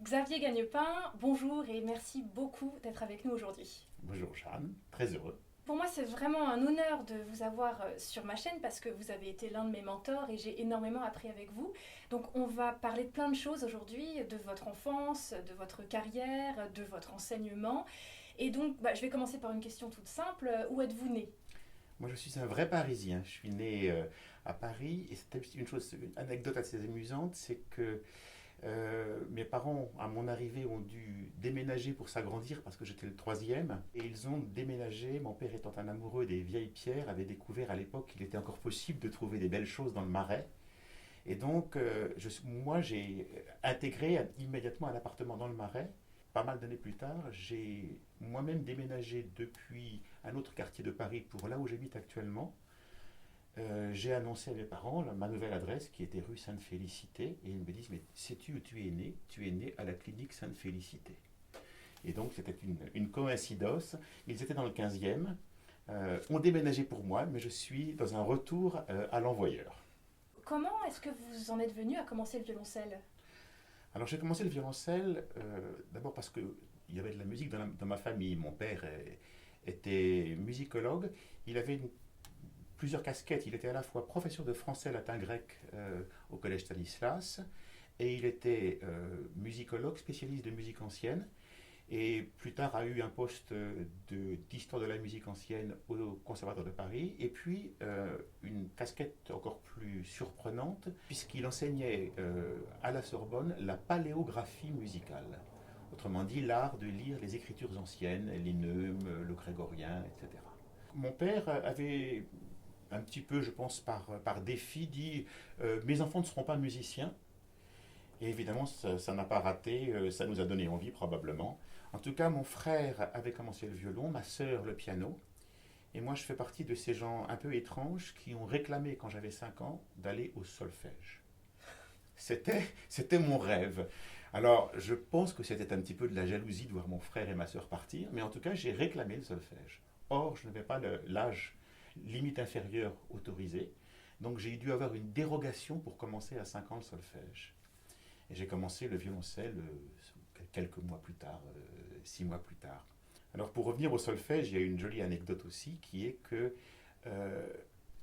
Xavier Gagnepin, bonjour et merci beaucoup d'être avec nous aujourd'hui. Bonjour Jeanne, très heureux. Pour moi, c'est vraiment un honneur de vous avoir sur ma chaîne parce que vous avez été l'un de mes mentors et j'ai énormément appris avec vous. Donc, on va parler de plein de choses aujourd'hui, de votre enfance, de votre carrière, de votre enseignement. Et donc, je vais commencer par une question toute simple. Où êtes-vous né? Moi je suis un vrai Parisien. Je suis né à Paris et c'était une anecdote assez amusante, c'est que mes parents à mon arrivée ont dû déménager pour s'agrandir parce que j'étais le troisième et ils ont déménagé. Mon père étant un amoureux des vieilles pierres avait découvert à l'époque qu'il était encore possible de trouver des belles choses dans le Marais. Et donc, moi, j'ai intégré immédiatement un appartement dans le Marais. Pas mal d'années plus tard, j'ai moi-même déménagé depuis un autre quartier de Paris pour là où j'habite actuellement. J'ai annoncé à mes parents ma nouvelle adresse qui était rue Sainte-Félicité et ils me disent mais sais-tu où tu es né? Tu es né à la clinique Sainte-Félicité. Et donc c'était une coïncidence. Ils étaient dans le 15e, ont déménagé pour moi, mais je suis dans un retour à l'envoyeur. Comment est-ce que vous en êtes venu à commencer le violoncelle? Alors j'ai commencé le violoncelle d'abord parce qu'il y avait de la musique dans ma famille. Mon père était musicologue. Il avait plusieurs casquettes. Il était à la fois professeur de français, latin, grec au collège Stanislas et il était musicologue, spécialiste de musique ancienne. Et plus tard a eu un poste d'histoire de la musique ancienne au Conservatoire de Paris. Et puis une casquette encore plus surprenante, puisqu'il enseignait à la Sorbonne la paléographie musicale. Autrement dit, l'art de lire les écritures anciennes, les neumes, le grégorien, etc. Mon père avait un petit peu, je pense, par défi, dit mes enfants ne seront pas musiciens. Et évidemment, ça n'a pas raté, ça nous a donné envie probablement. En tout cas, mon frère avait commencé le violon, ma sœur le piano. Et moi, je fais partie de ces gens un peu étranges qui ont réclamé, quand j'avais 5 ans, d'aller au solfège. C'était mon rêve. Alors, je pense que c'était un petit peu de la jalousie de voir mon frère et ma sœur partir, mais en tout cas, j'ai réclamé le solfège. Or, je n'avais pas l'âge limite inférieure autorisé, donc j'ai dû avoir une dérogation pour commencer à 5 ans le solfège. Et j'ai commencé le violoncelle quelques mois plus tard, 6 mois plus tard. Alors pour revenir au solfège, il y a une jolie anecdote aussi qui est que euh,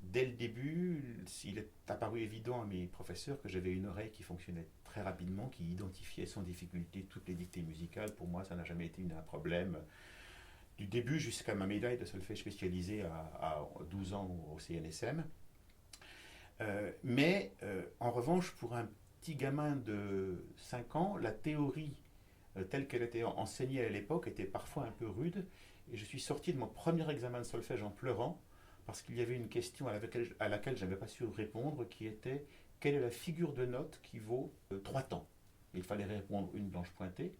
dès le début, il est apparu évident à mes professeurs que j'avais une oreille qui fonctionnait très rapidement, qui identifiait sans difficulté toutes les dictées musicales. Pour moi, ça n'a jamais été un problème. Du début jusqu'à ma médaille de solfège spécialisée à 12 ans au CNSM. Mais en revanche, pour un petit gamin de 5 ans, la théorie telle qu'elle était enseignée à l'époque était parfois un peu rude. Et je suis sorti de mon premier examen de solfège en pleurant parce qu'il y avait une question à laquelle je n'avais pas su répondre qui était quelle est la figure de note qui vaut 3 temps. Il fallait répondre une blanche pointée.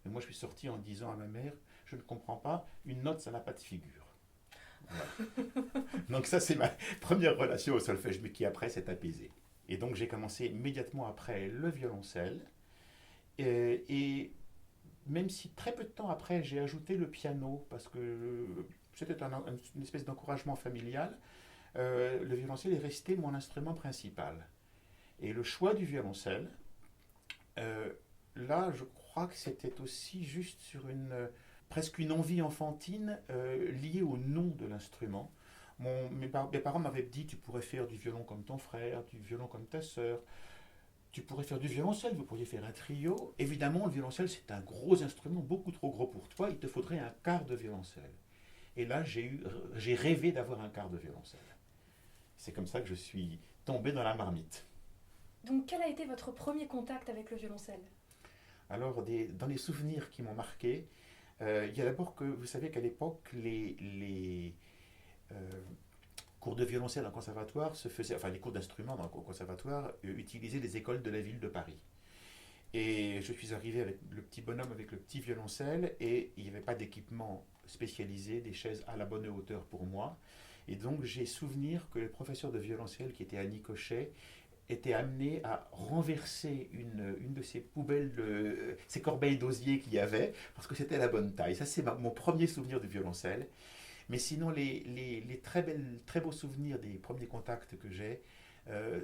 Mais moi je suis sorti en disant à ma mère je ne comprends pas, une note ça n'a pas de figure. Voilà. Donc ça c'est ma première relation au solfège, mais qui après s'est apaisée. Et donc j'ai commencé immédiatement après le violoncelle. Et même si très peu de temps après j'ai ajouté le piano, parce que c'était une espèce d'encouragement familial, le violoncelle est resté mon instrument principal. Et le choix du violoncelle, euh, là je crois que c'était aussi juste sur presque une envie enfantine liée au nom de l'instrument. Mes parents m'avaient dit tu pourrais faire du violon comme ton frère, du violon comme ta sœur, tu pourrais faire du violoncelle, vous pourriez faire un trio. Évidemment, le violoncelle, c'est un gros instrument, beaucoup trop gros pour toi, il te faudrait un quart de violoncelle. Et là, j'ai rêvé d'avoir un quart de violoncelle. C'est comme ça que je suis tombé dans la marmite. Donc, quel a été votre premier contact avec le violoncelle? Alors, dans les souvenirs qui m'ont marqué, il y a d'abord que vous savez qu'à l'époque, les euh, cours de violoncelle en conservatoire se faisaient, enfin les cours d'instruments dans le conservatoire utilisaient les écoles de la ville de Paris. Et je suis arrivé avec le petit bonhomme, avec le petit violoncelle, et il n'y avait pas d'équipement spécialisé, des chaises à la bonne hauteur pour moi. Et donc j'ai souvenir que le professeur de violoncelle, qui était Annie Cochet, était amené à renverser une de ces poubelles, ces corbeilles d'osier qu'il y avait, parce que c'était la bonne taille. Ça, c'est mon premier souvenir du violoncelle. Mais sinon, les très beaux souvenirs des premiers contacts que j'ai,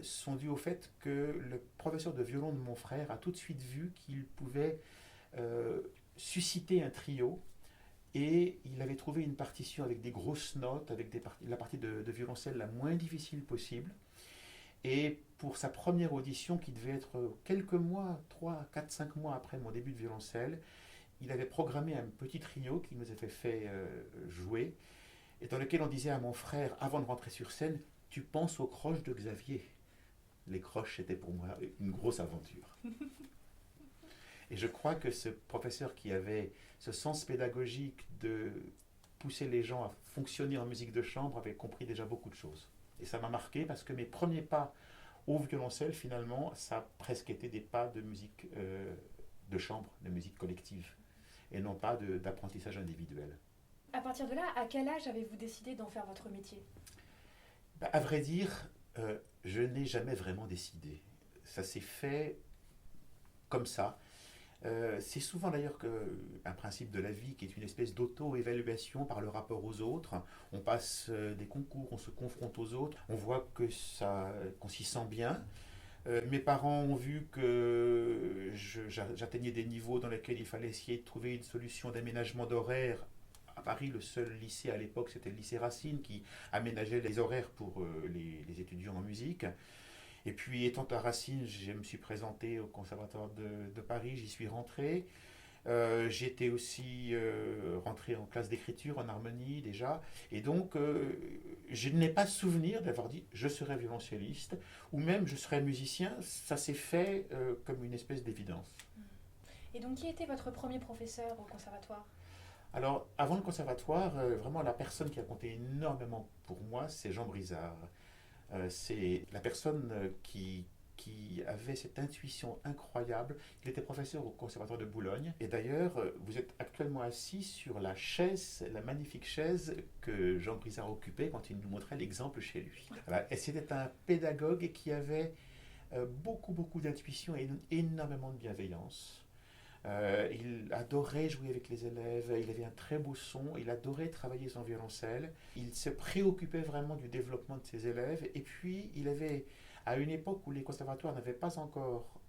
sont dues au fait que le professeur de violon de mon frère a tout de suite vu qu'il pouvait euh, susciter un trio et il avait trouvé une partition avec des grosses notes, avec la partie de violoncelle la moins difficile possible. Et pour sa première audition, qui devait être quelques mois, 3, 4, 5 mois après mon début de violoncelle, il avait programmé un petit trio qui nous avait fait jouer, et dans lequel on disait à mon frère, avant de rentrer sur scène, tu penses aux croches de Xavier. Les croches, c'était pour moi une grosse aventure. Et je crois que ce professeur qui avait ce sens pédagogique de pousser les gens à fonctionner en musique de chambre avait compris déjà beaucoup de choses. Et ça m'a marqué parce que mes premiers pas au violoncelle, finalement, ça a presque été des pas de musique de chambre, de musique collective, et non pas d'apprentissage individuel. À partir de là, à quel âge avez-vous décidé d'en faire votre métier? Bah, à vrai dire, je n'ai jamais vraiment décidé. Ça s'est fait comme ça. C'est souvent d'ailleurs un principe de la vie qui est une espèce d'auto-évaluation par le rapport aux autres. On passe des concours, on se confronte aux autres, on voit qu'on s'y sent bien. Mes parents ont vu que j'atteignais des niveaux dans lesquels il fallait essayer de trouver une solution d'aménagement d'horaire. À Paris, le seul lycée à l'époque, c'était le lycée Racine qui aménageait les horaires pour les étudiants en musique. Et puis, étant à Racine, je me suis présenté au Conservatoire de Paris, j'y suis rentré. J'étais aussi rentré en classe d'écriture, en harmonie déjà. Et donc, je n'ai pas souvenir d'avoir dit je serai violoncelliste ou même je serai musicien. Ça s'est fait comme une espèce d'évidence. Et donc, qui était votre premier professeur au conservatoire? Alors, avant le conservatoire, vraiment la personne qui a compté énormément pour moi, c'est Jean Brizard. C'est la personne qui avait cette intuition incroyable. Il était professeur au Conservatoire de Boulogne. Et d'ailleurs, vous êtes actuellement assis sur la chaise, la magnifique chaise que Jean Brizard occupait quand il nous montrait l'exemple chez lui. Voilà. Et c'était un pédagogue qui avait beaucoup d'intuition et énormément de bienveillance. Il adorait jouer avec les élèves, il avait un très beau son, il adorait travailler son violoncelle, il se préoccupait vraiment du développement de ses élèves, et puis il avait, à une époque où les conservatoires n'avaient pas encore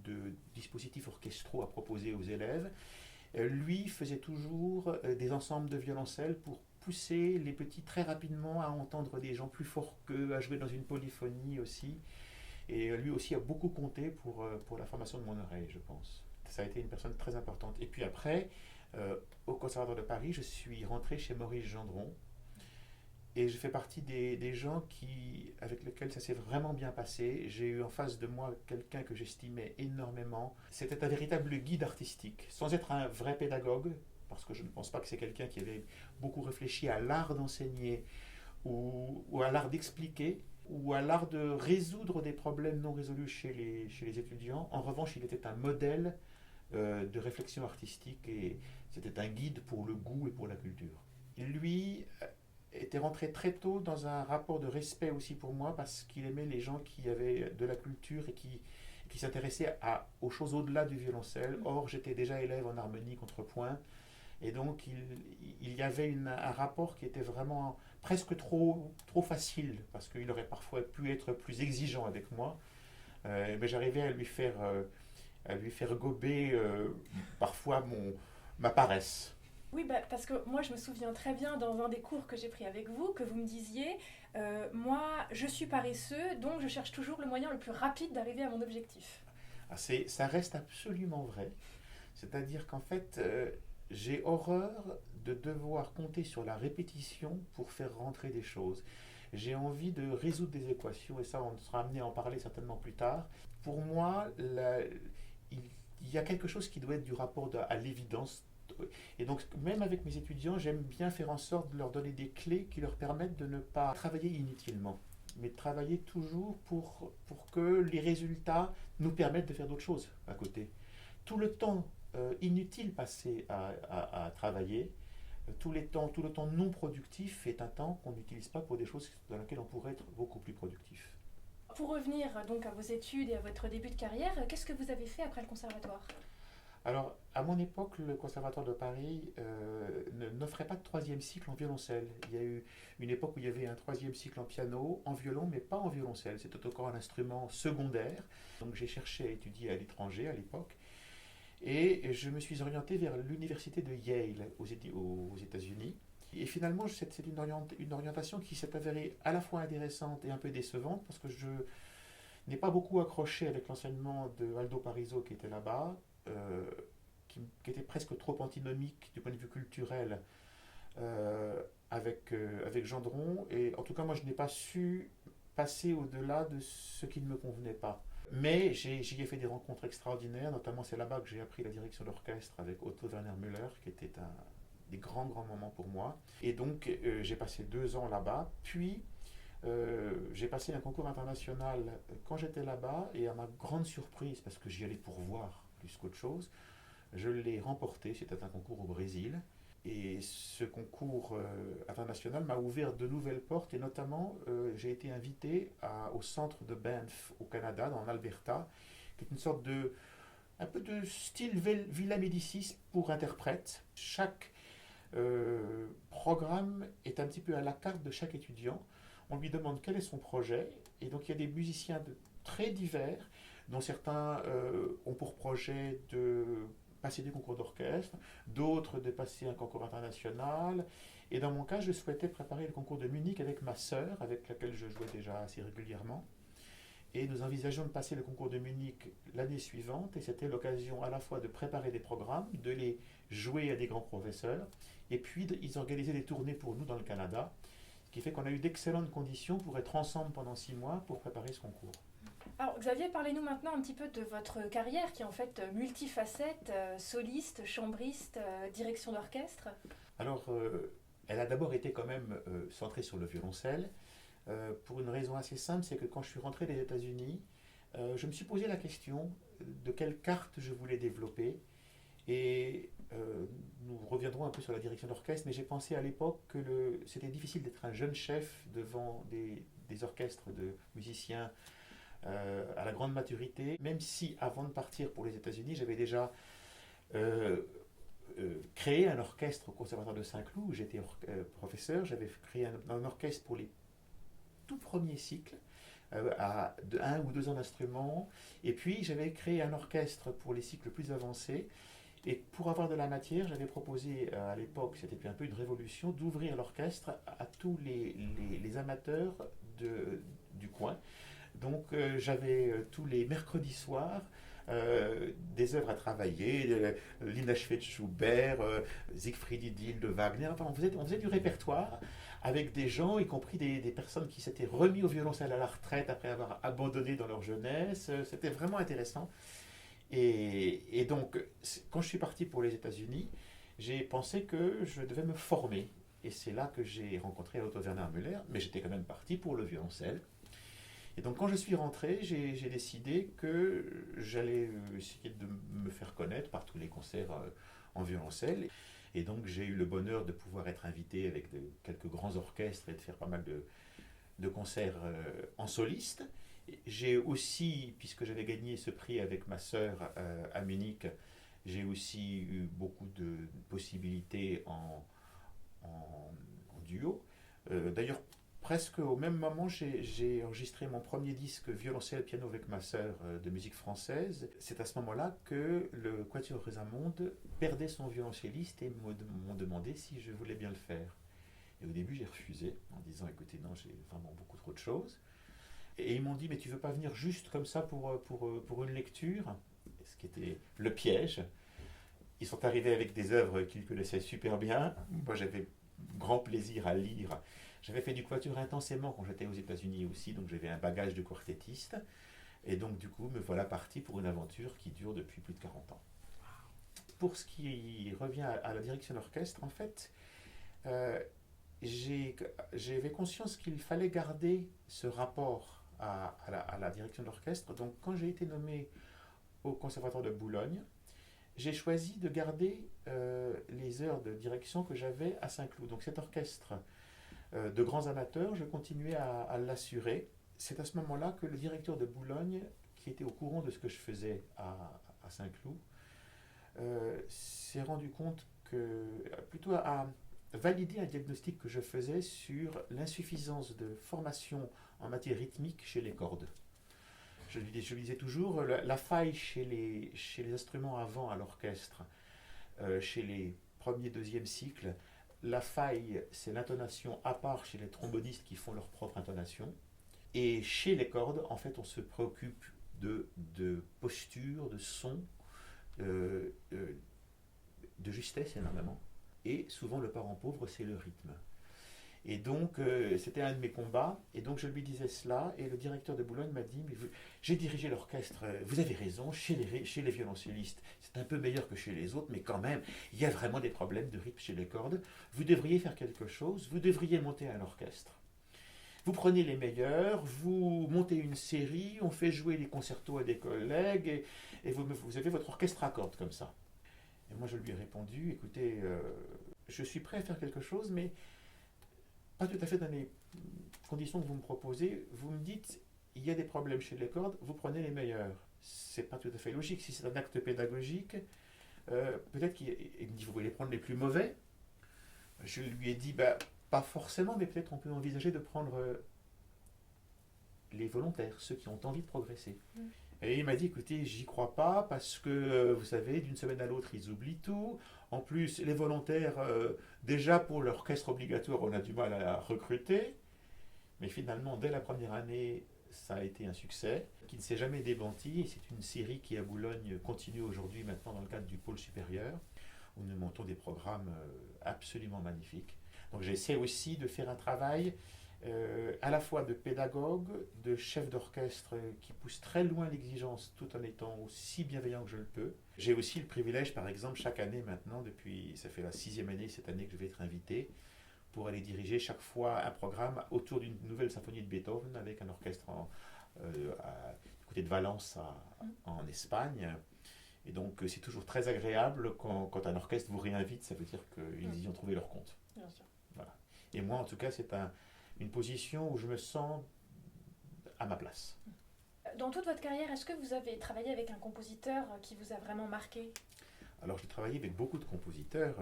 de dispositifs orchestraux à proposer aux élèves, lui faisait toujours des ensembles de violoncelle pour pousser les petits très rapidement à entendre des gens plus forts qu'eux, à jouer dans une polyphonie aussi. Et lui aussi a beaucoup compté pour la formation de mon oreille, je pense. Ça a été une personne très importante. Et puis après, au Conservatoire de Paris, je suis rentré chez Maurice Gendron. Et je fais partie des gens avec lesquels ça s'est vraiment bien passé. J'ai eu en face de moi quelqu'un que j'estimais énormément. C'était un véritable guide artistique, sans être un vrai pédagogue, parce que je ne pense pas que c'est quelqu'un qui avait beaucoup réfléchi à l'art d'enseigner ou à l'art d'expliquer, ou à l'art de résoudre des problèmes non résolus chez les étudiants. En revanche, il était un modèle de réflexion artistique et c'était un guide pour le goût et pour la culture. Lui était rentré très tôt dans un rapport de respect aussi pour moi parce qu'il aimait les gens qui avaient de la culture et qui s'intéressaient aux choses au-delà du violoncelle. Or, j'étais déjà élève en harmonie contrepoint. Et donc, il y avait un rapport qui était vraiment presque trop facile, parce qu'il aurait parfois pu être plus exigeant avec moi. Mais j'arrivais à lui faire gober parfois ma paresse. Oui, parce que moi je me souviens très bien dans un des cours que j'ai pris avec vous que vous me disiez moi je suis paresseux donc je cherche toujours le moyen le plus rapide d'arriver à mon objectif. Ah, ça reste absolument vrai. C'est-à-dire qu'en fait, j'ai horreur de devoir compter sur la répétition pour faire rentrer des choses. J'ai envie de résoudre des équations, et ça, on sera amené à en parler certainement plus tard. Pour moi, il y a quelque chose qui doit être du rapport à l'évidence. Et donc, même avec mes étudiants, j'aime bien faire en sorte de leur donner des clés qui leur permettent de ne pas travailler inutilement, mais de travailler toujours pour que les résultats nous permettent de faire d'autres choses à côté. Tout le temps inutile passé à travailler, tout le temps non productif est un temps qu'on n'utilise pas pour des choses dans lesquelles on pourrait être beaucoup plus productif. Pour revenir donc à vos études et à votre début de carrière, qu'est-ce que vous avez fait après le conservatoire? Alors, à mon époque, le Conservatoire de Paris n'offrait pas de troisième cycle en violoncelle. Il y a eu une époque où il y avait un troisième cycle en piano, en violon, mais pas en violoncelle. C'était encore un instrument secondaire. Donc j'ai cherché à étudier à l'étranger à l'époque. Et je me suis orienté vers l'université de Yale aux États-Unis. Et finalement, c'est une orientation qui s'est avérée à la fois intéressante et un peu décevante parce que je n'ai pas beaucoup accroché avec l'enseignement de Aldo Pariso qui était là-bas, euh, qui était presque trop antinomique du point de vue culturel avec Gendron. Et en tout cas, moi, je n'ai pas su passer au-delà de ce qui ne me convenait pas. Mais j'y ai fait des rencontres extraordinaires, notamment c'est là-bas que j'ai appris la direction d'orchestre avec Otto Werner Müller, qui était un des grands moments pour moi. Et donc j'ai passé 2 ans là-bas, puis j'ai passé un concours international quand j'étais là-bas, et à ma grande surprise, parce que j'y allais pour voir plus qu'autre chose, je l'ai remporté. C'était un concours au Brésil. Et ce concours international m'a ouvert de nouvelles portes, et notamment j'ai été invité au centre de Banff au Canada, dans l'Alberta, qui est une sorte un peu de style Villa Médicis pour interprètes. Chaque programme est un petit peu à la carte de chaque étudiant. On lui demande quel est son projet, et donc il y a des musiciens très divers, dont certains ont pour projet de passer des concours d'orchestre, d'autres de passer un concours international. Et dans mon cas, je souhaitais préparer le concours de Munich avec ma sœur, avec laquelle je jouais déjà assez régulièrement. Et nous envisageons de passer le concours de Munich l'année suivante, et c'était l'occasion à la fois de préparer des programmes, de les jouer à des grands professeurs, et puis ils organisaient des tournées pour nous dans le Canada, ce qui fait qu'on a eu d'excellentes conditions pour être ensemble pendant 6 mois pour préparer ce concours. Alors Xavier, parlez-nous maintenant un petit peu de votre carrière qui est en fait multifacette, soliste, chambriste, direction d'orchestre. Alors, elle a d'abord été quand même centrée sur le violoncelle, pour une raison assez simple, c'est que quand je suis rentré des États-Unis, je me suis posé la question de quelle carte je voulais développer. Et nous reviendrons un peu sur la direction d'orchestre, mais j'ai pensé à l'époque que c'était difficile d'être un jeune chef devant des orchestres de musiciens à la grande maturité, même si avant de partir pour les États-Unis, j'avais déjà euh, créé un orchestre au Conservatoire de Saint-Cloud, où j'étais professeur. J'avais créé un orchestre pour les tout premiers cycles, de 1 ou 2 ans d'instruments, et puis j'avais créé un orchestre pour les cycles plus avancés. Et pour avoir de la matière, j'avais proposé à l'époque, c'était un peu une révolution, d'ouvrir l'orchestre à tous les amateurs du coin. Donc j'avais tous les mercredis soirs des œuvres à travailler, l'inachevé de Schubert, Siegfried Idyll de Wagner. Enfin, on faisait du répertoire avec des gens, y compris des personnes qui s'étaient remis au violoncelle à la retraite après avoir abandonné dans leur jeunesse. C'était vraiment intéressant. Et donc, quand je suis parti pour les États-Unis, j'ai pensé que je devais me former. Et c'est là que j'ai rencontré Otto Werner Müller, mais j'étais quand même parti pour le violoncelle. Et donc quand je suis rentré, j'ai décidé que j'allais essayer de me faire connaître par tous les concerts en violoncelle. Et donc j'ai eu le bonheur de pouvoir être invité avec quelques grands orchestres et de faire pas mal de concerts en soliste. J'ai aussi, puisque j'avais gagné ce prix avec ma sœur à Munich, j'ai aussi eu beaucoup de possibilités en duo. D'ailleurs, presque au même moment, j'ai enregistré mon premier disque violoncelle-piano avec ma sœur de musique française. C'est à ce moment-là que le Quatuor Rosamonde perdait son violoncelliste et m'ont demandé si je voulais bien le faire. Et au début, j'ai refusé en disant écoutez, non, j'ai vraiment beaucoup trop de choses. Et ils m'ont dit mais tu veux pas venir juste comme ça pour une lecture, ce qui était le piège. Ils sont arrivés avec des œuvres qu'ils connaissaient super bien. Moi, j'avais grand plaisir à lire. J'avais fait du quatuor intensément quand j'étais aux États-Unis aussi, donc j'avais un bagage de quartettiste. Et donc, du coup, me voilà parti pour une aventure qui dure depuis plus de 40 ans. Pour ce qui revient à la direction d'orchestre, en fait, euh, j'avais conscience qu'il fallait garder ce rapport à la direction d'orchestre. Donc, quand j'ai été nommé au Conservatoire de Boulogne, j'ai choisi de garder les heures de direction que j'avais à Saint-Cloud. Donc cet orchestre de grands amateurs, je continuais à l'assurer. C'est à ce moment-là que le directeur de Boulogne, qui était au courant de ce que je faisais à Saint-Cloud, s'est rendu compte que, plutôt à valider un diagnostic que je faisais sur l'insuffisance de formation en matière rythmique chez les cordes. Je lui disais toujours, la faille chez les instruments à vent à l'orchestre, chez les premier, deuxième cycle, la faille, c'est l'intonation à part chez les trombonistes qui font leur propre intonation. Et chez les cordes, en fait, on se préoccupe de posture, de son, euh, euh, de justesse énormément. Et souvent, le parent pauvre, c'est le rythme. Et donc, c'était un de mes combats. Et donc, je lui disais cela. Et le directeur de Boulogne m'a dit, mais j'ai dirigé l'orchestre. Vous avez raison, chez les violoncellistes, c'est un peu meilleur que chez les autres. Mais quand même, il y a vraiment des problèmes de rythme chez les cordes. Vous devriez faire quelque chose. Vous devriez monter un orchestre. Vous prenez les meilleurs, vous montez une série, on fait jouer des concertos à des collègues. Et vous avez votre orchestre à cordes comme ça. Et moi, je lui ai répondu, écoutez, je suis prêt à faire quelque chose, mais pas tout à fait dans les conditions que vous me proposez. Vous me dites, il y a des problèmes chez les cordes, vous prenez les meilleurs. C'est pas tout à fait logique. Si c'est un acte pédagogique, peut-être qu'il me dit, vous voulez prendre les plus mauvais. Je lui ai dit, bah, pas forcément, mais peut-être on peut envisager de prendre les volontaires, ceux qui ont envie de progresser. Et il m'a dit, écoutez, j'y crois pas parce que, vous savez, d'une semaine à l'autre, ils oublient tout. En plus, les volontaires, déjà pour l'orchestre obligatoire, on a du mal à recruter. Mais finalement, dès la première année, ça a été un succès qui ne s'est jamais démenti. C'est une série qui, à Boulogne, continue aujourd'hui, maintenant dans le cadre du pôle supérieur, où nous montons des programmes absolument magnifiques. Donc j'essaie aussi de faire un travail à la fois de pédagogue, de chef d'orchestre qui pousse très loin l'exigence tout en étant aussi bienveillant que je le peux. J'ai aussi le privilège, par exemple, chaque année maintenant, depuis, ça fait la 6e année cette année que je vais être invité, pour aller diriger chaque fois un programme autour d'une nouvelle symphonie de Beethoven avec un orchestre du côté de Valence en Espagne. Et donc c'est toujours très agréable quand un orchestre vous réinvite, ça veut dire qu'ils y ont trouvé leur compte. Bien sûr. Voilà. Et moi, en tout cas, c'est une position où je me sens à ma place. Dans toute votre carrière, est-ce que vous avez travaillé avec un compositeur qui vous a vraiment marqué? Alors, j'ai travaillé avec beaucoup de compositeurs.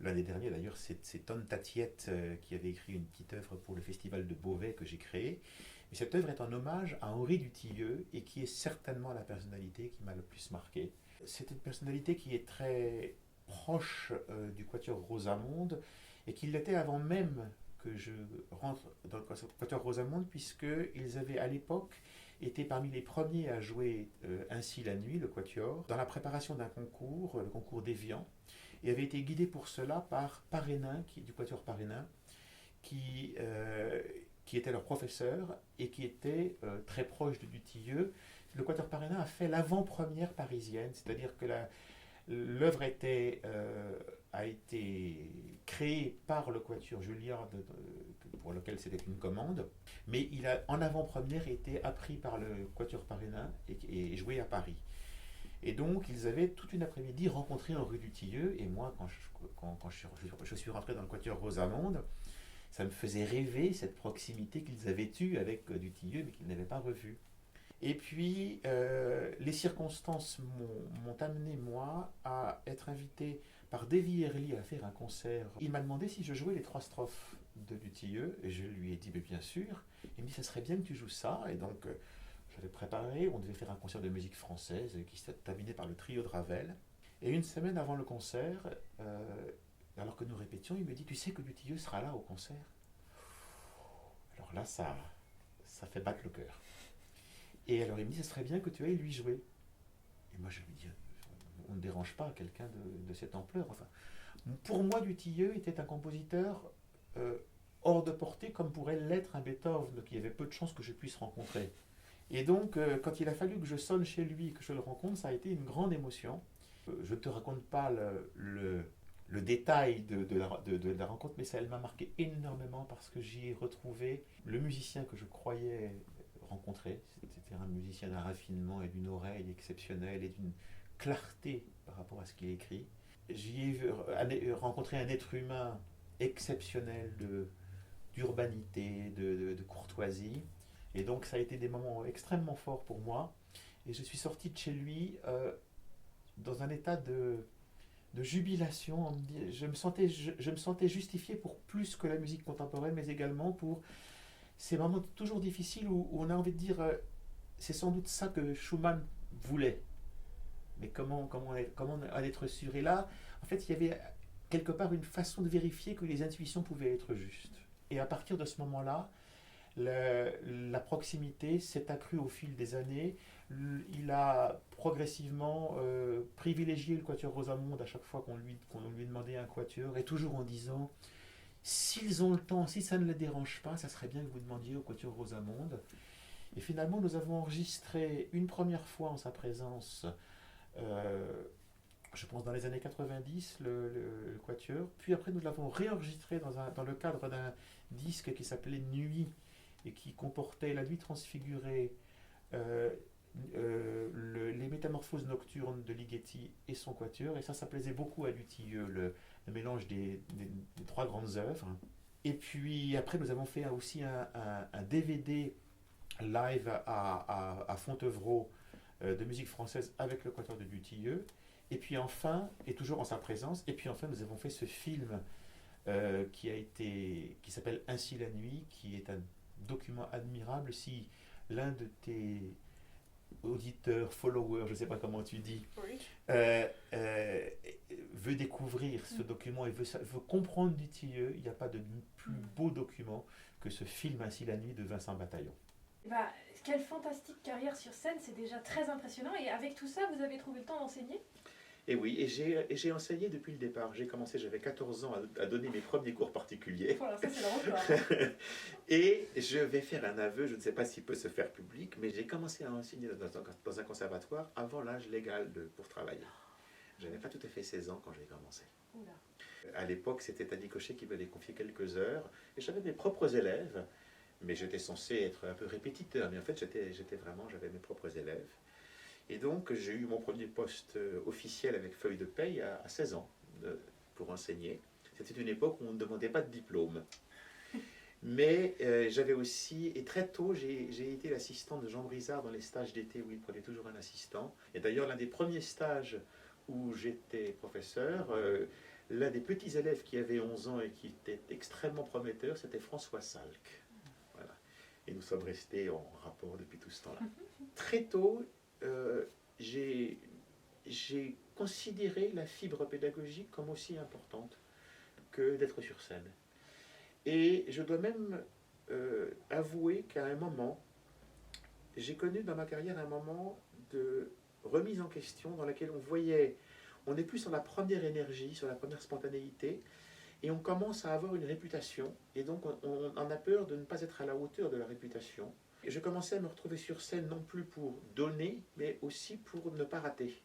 L'année dernière, d'ailleurs, c'est Ton Tatiette qui avait écrit une petite œuvre pour le festival de Beauvais que j'ai créé. Et cette œuvre est en hommage à Henri Dutilleux et qui est certainement la personnalité qui m'a le plus marqué. C'est une personnalité qui est très proche du Quatuor Rosamonde et qui l'était avant même que je rentre dans le Quatuor Rosamonde, puisqu'ils avaient à l'époque été parmi les premiers à jouer Ainsi la nuit, le Quatuor, dans la préparation d'un concours, le concours d'Évian, et avait été guidé pour cela par Parénin, du Quatuor Parénin, qui était leur professeur et qui était très proche de Dutilleux. Le Quatuor Parénin a fait l'avant-première parisienne, c'est-à-dire que l'œuvre a été créée par le Quatuor Juilliard, pour lequel c'était une commande, mais il a en avant-première été appris par le Quatuor Parénin et joué à Paris. Et donc, ils avaient toute une après-midi rencontré Henri Dutilleux, et moi, quand je suis rentré dans le Quatuor Rosamonde, ça me faisait rêver cette proximité qu'ils avaient eue avec Dutilleux, mais qu'ils n'avaient pas revu. Et puis, les circonstances m'ont amené, moi, à être invité par Davy Herly à faire un concert. Il m'a demandé si je jouais les 3 strophes de Dutilleux, et je lui ai dit, mais bien sûr. Il me dit, ça serait bien que tu joues ça, et donc j'avais préparé, on devait faire un concert de musique française qui s'est terminé par le trio de Ravel. Et une semaine avant le concert, alors que nous répétions, il me dit, tu sais que Dutilleux sera là au concert? Alors là, ça fait battre le cœur. Et alors il me dit, ce serait bien que tu ailles lui jouer. Et moi je lui dis, on ne dérange pas quelqu'un de cette ampleur. Enfin, pour moi, Dutilleux était un compositeur hors de portée, comme pourrait l'être un Beethoven, qui avait peu de chances que je puisse rencontrer. Et donc, quand il a fallu que je sonne chez lui, que je le rencontre, ça a été une grande émotion. Je ne te raconte pas le détail de la rencontre, mais elle m'a marqué énormément parce que j'y ai retrouvé le musicien que je croyais rencontrer. C'était un musicien d'un raffinement et d'une oreille exceptionnelle et d'une clarté par rapport à ce qu'il écrit. J'y ai rencontré un être humain exceptionnel d'urbanité, de courtoisie. Et donc ça a été des moments extrêmement forts pour moi. Et je suis sorti de chez lui dans un état de jubilation. Je me sentais justifié pour plus que la musique contemporaine, mais également pour ces moments toujours difficiles où on a envie de dire c'est sans doute ça que Schumann voulait. Mais comment en être sûr? Et là, en fait, il y avait quelque part une façon de vérifier que les intuitions pouvaient être justes. Et à partir de ce moment-là, la proximité s'est accrue au fil des années. Il a progressivement privilégié le quatuor Rosamonde à chaque fois qu'on lui demandait un quatuor, et toujours en disant s'ils ont le temps, si ça ne les dérange pas, ça serait bien que vous demandiez au quatuor Rosamonde. Et finalement, nous avons enregistré une première fois en sa présence, euh, je pense dans les années 90, le quatuor. Puis après, nous l'avons réenregistré dans le cadre d'un disque qui s'appelait Nuit et qui comportait La Nuit transfigurée, euh, les métamorphoses nocturnes de Ligeti et son quatuor. Et ça plaisait beaucoup à Dutilleux, le mélange des trois grandes œuvres. Et puis après, nous avons fait aussi un DVD live à Fontevraud de musique française avec le quatuor de Dutilleux. Et puis enfin, et toujours en sa présence, et puis enfin, nous avons fait ce film qui s'appelle Ainsi la nuit, qui est un document admirable. Si l'un de tes auditeurs, followers, je ne sais pas comment tu dis, Oui. euh, euh, veut découvrir ce document et veut comprendre Dutilleux, il n'y a pas de plus beau document que ce film Ainsi la nuit de Vincent Bataillon. Bah, quelle fantastique carrière sur scène, c'est déjà très impressionnant. Et avec tout ça, vous avez trouvé le temps d'enseigner? Et oui, et j'ai enseigné depuis le départ. J'ai commencé, j'avais 14 ans à donner mes premiers cours particuliers. Voilà, ça c'est la record. Et je vais faire un aveu, je ne sais pas s'il peut se faire public, mais j'ai commencé à enseigner dans un conservatoire avant l'âge légal pour travailler. Je n'avais pas tout à fait 16 ans quand j'ai commencé. Oula. À l'époque, c'était Annie Cochet qui m'avait confié quelques heures, et j'avais mes propres élèves, mais j'étais censé être un peu répétiteur, mais en fait, j'avais mes propres élèves. Et donc, j'ai eu mon premier poste officiel avec feuille de paye à 16 ans pour enseigner. C'était une époque où on ne demandait pas de diplôme. Mais j'avais aussi, et très tôt, j'ai été l'assistant de Jean Brizard dans les stages d'été où il prenait toujours un assistant. Et d'ailleurs, l'un des premiers stages où j'étais professeur, l'un des petits élèves qui avait 11 ans et qui était extrêmement prometteur, c'était François Salk. Voilà. Et nous sommes restés en rapport depuis tout ce temps-là. Très tôt, j'ai considéré la fibre pédagogique comme aussi importante que d'être sur scène. Et je dois même avouer qu'à un moment, j'ai connu dans ma carrière un moment de remise en question dans laquelle on est plus sur la première énergie, sur la première spontanéité, et on commence à avoir une réputation, et donc on en a peur de ne pas être à la hauteur de la réputation. Et je commençais à me retrouver sur scène non plus pour donner, mais aussi pour ne pas rater.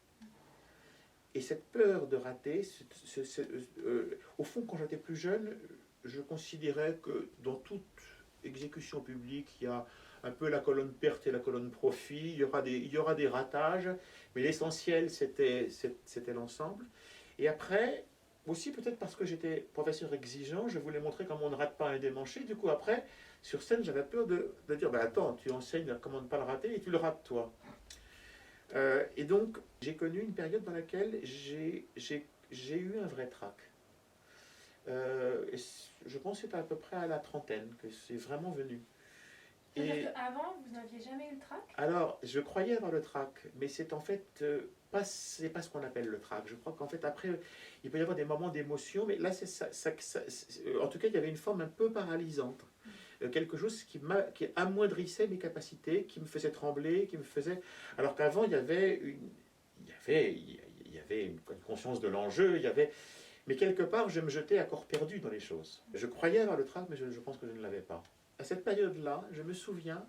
Et cette peur de rater, au fond, quand j'étais plus jeune, je considérais que dans toute exécution publique, il y a un peu la colonne perte et la colonne profit, il y aura des ratages, mais l'essentiel, c'était l'ensemble. Et après, aussi peut-être parce que j'étais professeur exigeant, je voulais montrer comment on ne rate pas un démanché. Du coup, après, sur scène, j'avais peur de dire, ben attends, tu enseignes comment ne pas le rater et tu le rates toi. Et donc, j'ai connu une période dans laquelle j'ai eu un vrai trac. Je pense que c'était à peu près à la trentaine que c'est vraiment venu. C'est-à-dire qu'avant, vous n'aviez jamais eu le trac? Alors, je croyais avoir le trac, mais c'est en fait c'est pas ce qu'on appelle le trac. Je crois qu'en fait, après, il peut y avoir des moments d'émotion, mais là, en tout cas, il y avait une forme un peu paralysante. Quelque chose qui amoindrissait mes capacités, qui me faisait trembler, qui me faisait... Alors qu'avant, il y avait une conscience de l'enjeu, mais quelque part, je me jetais à corps perdu dans les choses. Je croyais avoir le trac, mais je pense que je ne l'avais pas. À cette période-là, je me souviens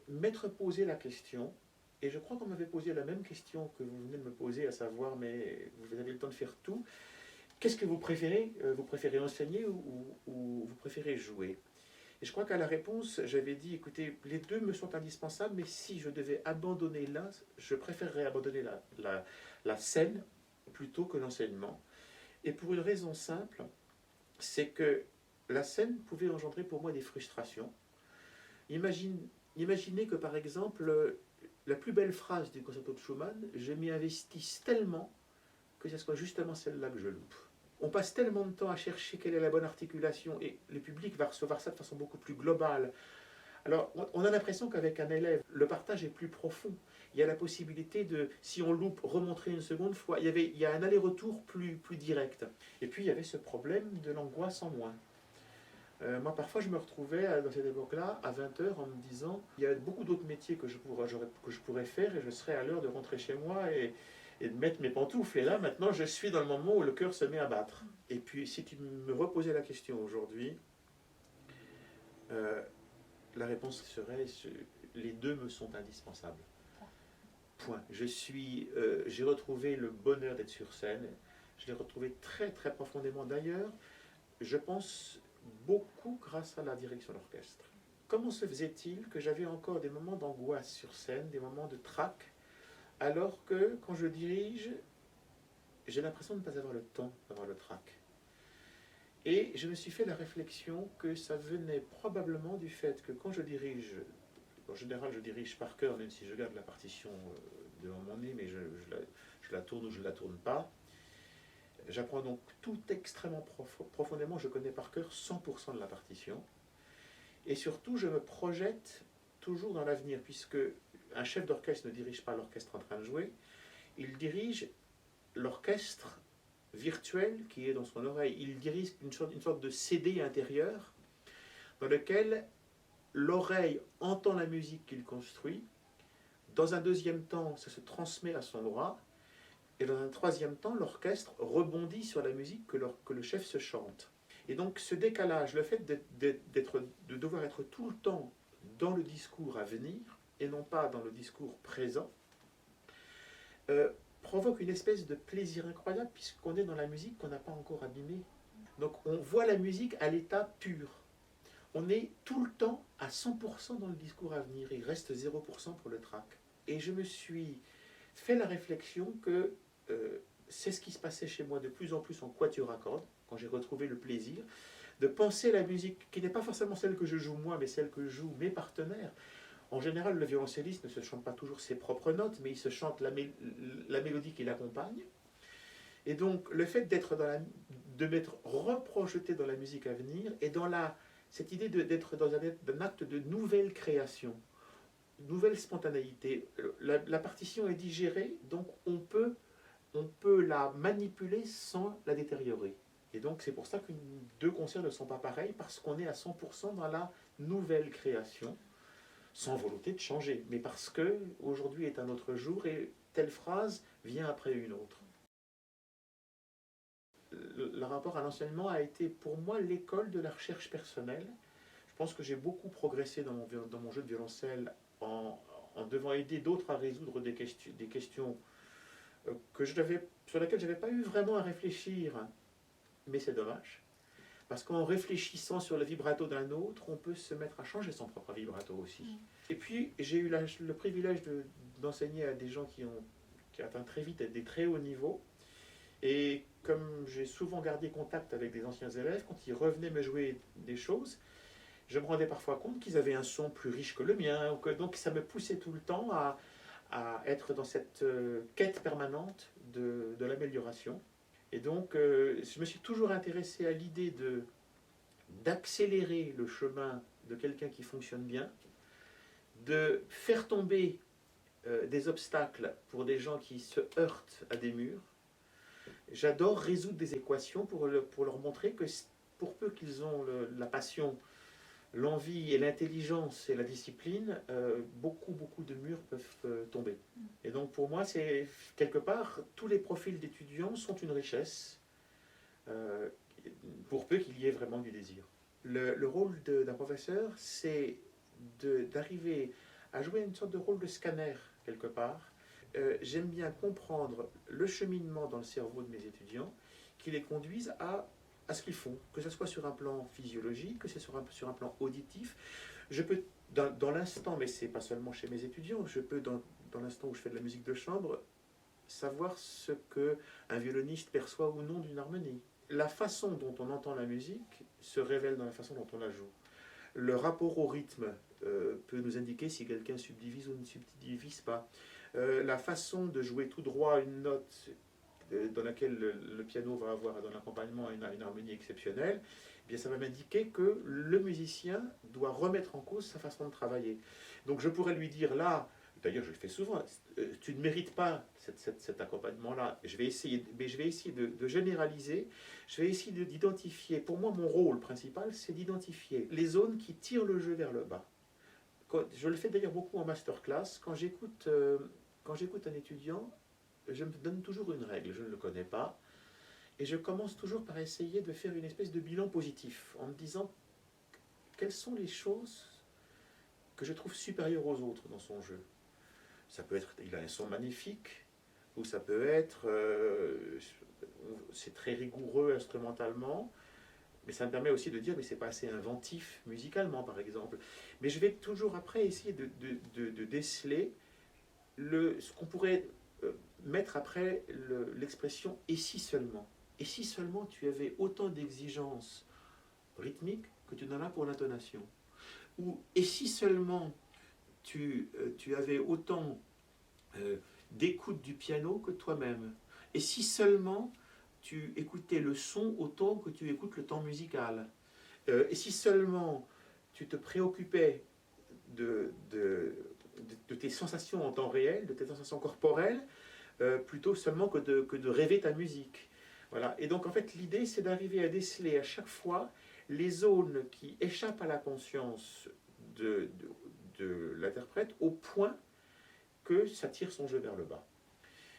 m'être posé la question, et je crois qu'on m'avait posé la même question que vous venez de me poser, à savoir, mais vous avez le temps de faire tout. Qu'est-ce que vous préférez? Vous préférez enseigner ou vous préférez jouer? Et je crois qu'à la réponse, j'avais dit, écoutez, les deux me sont indispensables, mais si je devais abandonner l'un, je préférerais abandonner la scène plutôt que l'enseignement. Et pour une raison simple, c'est que la scène pouvait engendrer pour moi des frustrations. Imaginez que par exemple, la plus belle phrase du concerto de Schumann, je m'y investis tellement que ce soit justement celle-là que je loupe. On passe tellement de temps à chercher quelle est la bonne articulation et le public va recevoir ça de façon beaucoup plus globale. Alors, on a l'impression qu'avec un élève, le partage est plus profond. Il y a la possibilité de, si on loupe, remontrer une seconde fois. Il y a un aller-retour plus direct. Et puis, il y avait ce problème de l'angoisse en moins. Moi, parfois, je me retrouvais dans cette époque-là, à 20 heures, en me disant il y a beaucoup d'autres métiers que je pourrais faire et je serais à l'heure de rentrer chez moi et de mettre mes pantoufles. Et là, maintenant, je suis dans le moment où le cœur se met à battre. Et puis, si tu me reposais la question aujourd'hui, la réponse serait les deux me sont indispensables. Point. J'ai retrouvé le bonheur d'être sur scène. Je l'ai retrouvé très, très profondément. D'ailleurs, je pense beaucoup grâce à la direction d'orchestre. Comment se faisait-il que j'avais encore des moments d'angoisse sur scène, des moments de trac, alors que quand je dirige, j'ai l'impression de ne pas avoir le temps d'avoir le trac. Et je me suis fait la réflexion que ça venait probablement du fait que quand je dirige, en général je dirige par cœur, même si je garde la partition devant mon nez, mais je la tourne ou je ne la tourne pas. J'apprends donc tout extrêmement profondément, je connais par cœur 100% de la partition. Et surtout, je me projette toujours dans l'avenir, puisque un chef d'orchestre ne dirige pas l'orchestre en train de jouer, il dirige l'orchestre virtuel qui est dans son oreille. Il dirige une sorte de CD intérieur dans lequel l'oreille entend la musique qu'il construit. Dans un deuxième temps, ça se transmet à son bras. Et dans un troisième temps, l'orchestre rebondit sur la musique que le chef se chante. Et donc ce décalage, le fait de devoir être tout le temps dans le discours à venir et non pas dans le discours présent, provoque une espèce de plaisir incroyable puisqu'on est dans la musique qu'on n'a pas encore abîmée. Donc on voit la musique à l'état pur. On est tout le temps à 100% dans le discours à venir. Il reste 0% pour le track. Et je me suis fait la réflexion que c'est ce qui se passait chez moi de plus en plus en quatuor à cordes, quand j'ai retrouvé le plaisir de penser la musique, qui n'est pas forcément celle que je joue moi, mais celle que jouent mes partenaires. En général, le violoncelliste ne se chante pas toujours ses propres notes, mais il se chante la mélodie qui l'accompagne. Et donc, le fait de m'être reprojeté dans la musique à venir et dans cette idée d'être dans un acte de nouvelle création, nouvelle spontanéité. La partition est digérée, donc on peut la manipuler sans la détériorer. Et donc c'est pour ça que deux concerts ne sont pas pareils, parce qu'on est à 100% dans la nouvelle création, sans volonté de changer, mais parce que aujourd'hui est un autre jour et telle phrase vient après une autre. Le rapport à l'enseignement a été pour moi l'école de la recherche personnelle. Je pense que j'ai beaucoup progressé dans mon jeu de violoncelle en devant aider d'autres à résoudre des questions sur lesquelles je n'avais pas eu vraiment à réfléchir. Mais c'est dommage. Parce qu'en réfléchissant sur le vibrato d'un autre, on peut se mettre à changer son propre vibrato aussi. Et puis, j'ai eu le privilège d'enseigner à des gens qui atteignent très vite des très hauts niveaux. Et comme j'ai souvent gardé contact avec des anciens élèves, quand ils revenaient me jouer des choses, je me rendais parfois compte qu'ils avaient un son plus riche que le mien. Donc ça me poussait tout le temps à être dans cette quête permanente de l'amélioration. Et donc, je me suis toujours intéressé à l'idée d'accélérer le chemin de quelqu'un qui fonctionne bien, de faire tomber des obstacles pour des gens qui se heurtent à des murs. J'adore résoudre des équations pour leur montrer que pour peu qu'ils ont la passion, l'envie et l'intelligence et la discipline, beaucoup de murs peuvent tomber. Et donc pour moi, c'est quelque part, tous les profils d'étudiants sont une richesse, pour peu qu'il y ait vraiment du désir. Le rôle d'un professeur, c'est d'arriver à jouer une sorte de rôle de scanner, quelque part. J'aime bien comprendre le cheminement dans le cerveau de mes étudiants qui les conduisent à ce qu'ils font, que ce soit sur un plan physiologique, que ce soit sur un plan auditif. Je peux, dans l'instant, mais c'est pas seulement chez mes étudiants, je peux, dans l'instant où je fais de la musique de chambre, savoir ce qu'un violoniste perçoit ou non d'une harmonie. La façon dont on entend la musique se révèle dans la façon dont on la joue. Le rapport au rythme peut nous indiquer si quelqu'un subdivise ou ne subdivise pas. La façon de jouer tout droit une note dans laquelle le piano va avoir dans l'accompagnement une harmonie exceptionnelle, eh bien ça va m'indiquer que le musicien doit remettre en cause sa façon de travailler. Donc je pourrais lui dire là, d'ailleurs je le fais souvent, tu ne mérites pas cet accompagnement-là, mais je vais essayer de généraliser, je vais essayer d'identifier, pour moi mon rôle principal c'est d'identifier les zones qui tirent le jeu vers le bas. Je le fais d'ailleurs beaucoup en masterclass, quand j'écoute un étudiant, je me donne toujours une règle, je ne le connais pas, et je commence toujours par essayer de faire une espèce de bilan positif, en me disant quelles sont les choses que je trouve supérieures aux autres dans son jeu. Ça peut être, il a un son magnifique, ou ça peut être, c'est très rigoureux instrumentalement, mais ça me permet aussi de dire, mais c'est pas assez inventif musicalement, par exemple. Mais je vais toujours après essayer de déceler ce qu'on pourrait mettre après l'expression « et si seulement ». Et si seulement tu avais autant d'exigences rythmiques que tu n'en as pour l'intonation. Ou et si seulement tu avais autant d'écoute du piano que toi-même. Et si seulement tu écoutais le son autant que tu écoutes le temps musical. Et si seulement tu te préoccupais de tes sensations en temps réel, de tes sensations corporelles, plutôt seulement que de rêver ta musique. Voilà. Et donc en fait l'idée c'est d'arriver à déceler à chaque fois les zones qui échappent à la conscience de l'interprète au point que ça tire son jeu vers le bas.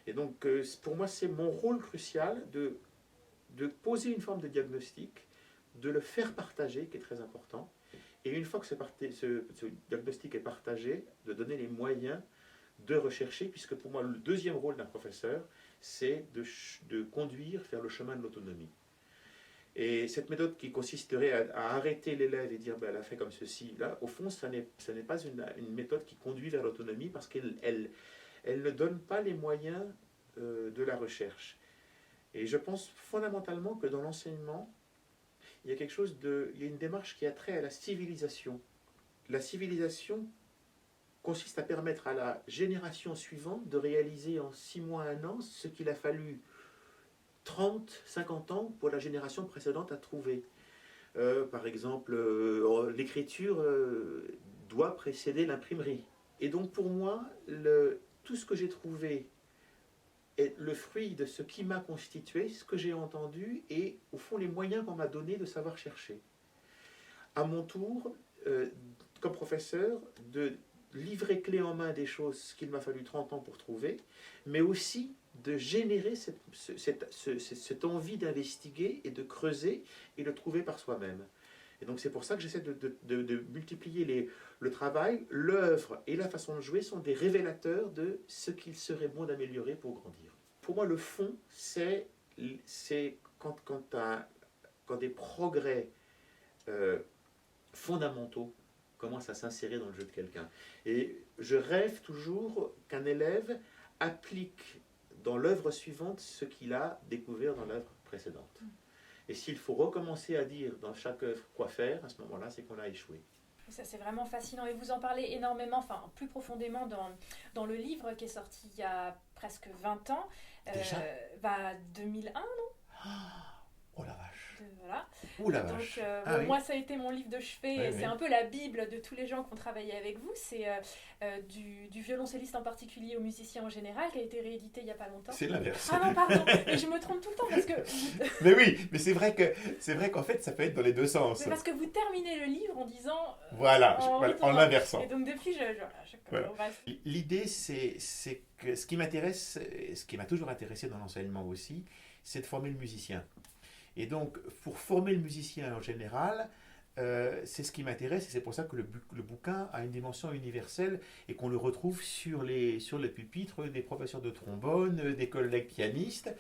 Et donc pour moi c'est mon rôle crucial de poser une forme de diagnostic, de le faire partager, qui est très important, et une fois que ce diagnostic est partagé, de donner les moyens de rechercher, puisque pour moi le deuxième rôle d'un professeur, c'est de conduire vers le chemin de l'autonomie. Et cette méthode qui consisterait à arrêter l'élève et dire ben, elle a fait comme ceci, là, au fond, ce n'est pas une méthode qui conduit vers l'autonomie parce qu'elle ne donne pas les moyens de la recherche. Et je pense fondamentalement que dans l'enseignement, il y a une démarche qui a trait à la civilisation. La civilisation consiste à permettre à la génération suivante de réaliser en 6 mois, 1 an, ce qu'il a fallu 30, 50 ans pour la génération précédente à trouver. Par exemple, l'écriture doit précéder l'imprimerie. Et donc pour moi, tout ce que j'ai trouvé est le fruit de ce qui m'a constitué, ce que j'ai entendu et au fond les moyens qu'on m'a donnés de savoir chercher. À mon tour, comme professeur, de livrer clé en main des choses qu'il m'a fallu 30 ans pour trouver, mais aussi de générer cette envie d'investiguer et de creuser et de trouver par soi-même. Et donc c'est pour ça que j'essaie de multiplier le travail, l'œuvre et la façon de jouer sont des révélateurs de ce qu'il serait bon d'améliorer pour grandir. Pour moi, le fond, c'est quand des progrès fondamentaux commencent à s'insérer dans le jeu de quelqu'un. Et je rêve toujours qu'un élève applique dans l'œuvre suivante ce qu'il a découvert dans l'œuvre précédente. Et s'il faut recommencer à dire dans chaque œuvre quoi faire, à ce moment-là, c'est qu'on a échoué. Ça, c'est vraiment fascinant. Et vous en parlez énormément, enfin plus profondément dans le livre qui est sorti il y a presque 20 ans. Déjà 2001, non? Oh la vache. Voilà. Oh la vache. Donc, oui. Moi, ça a été mon livre de chevet. Ouais, c'est un peu la bible de tous les gens qui ont travaillé avec vous. C'est du violoncelliste en particulier au musicien en général, qui a été réédité il n'y a pas longtemps. C'est l'inverse. Ah non, pardon. Et je me trompe tout le temps parce que... Mais oui, mais c'est vrai qu'en fait, ça peut être dans les deux sens. C'est parce que vous terminez le livre en disant... Voilà, en l'inversant. Et donc depuis, voilà. L'idée, c'est que ce qui m'intéresse, ce qui m'a toujours intéressé dans l'enseignement aussi, c'est de former le musicien. Et donc, pour former le musicien en général, c'est ce qui m'intéresse et c'est pour ça que le bouquin a une dimension universelle et qu'on le retrouve sur les pupitres des professeurs de trombone, des collègues pianistes.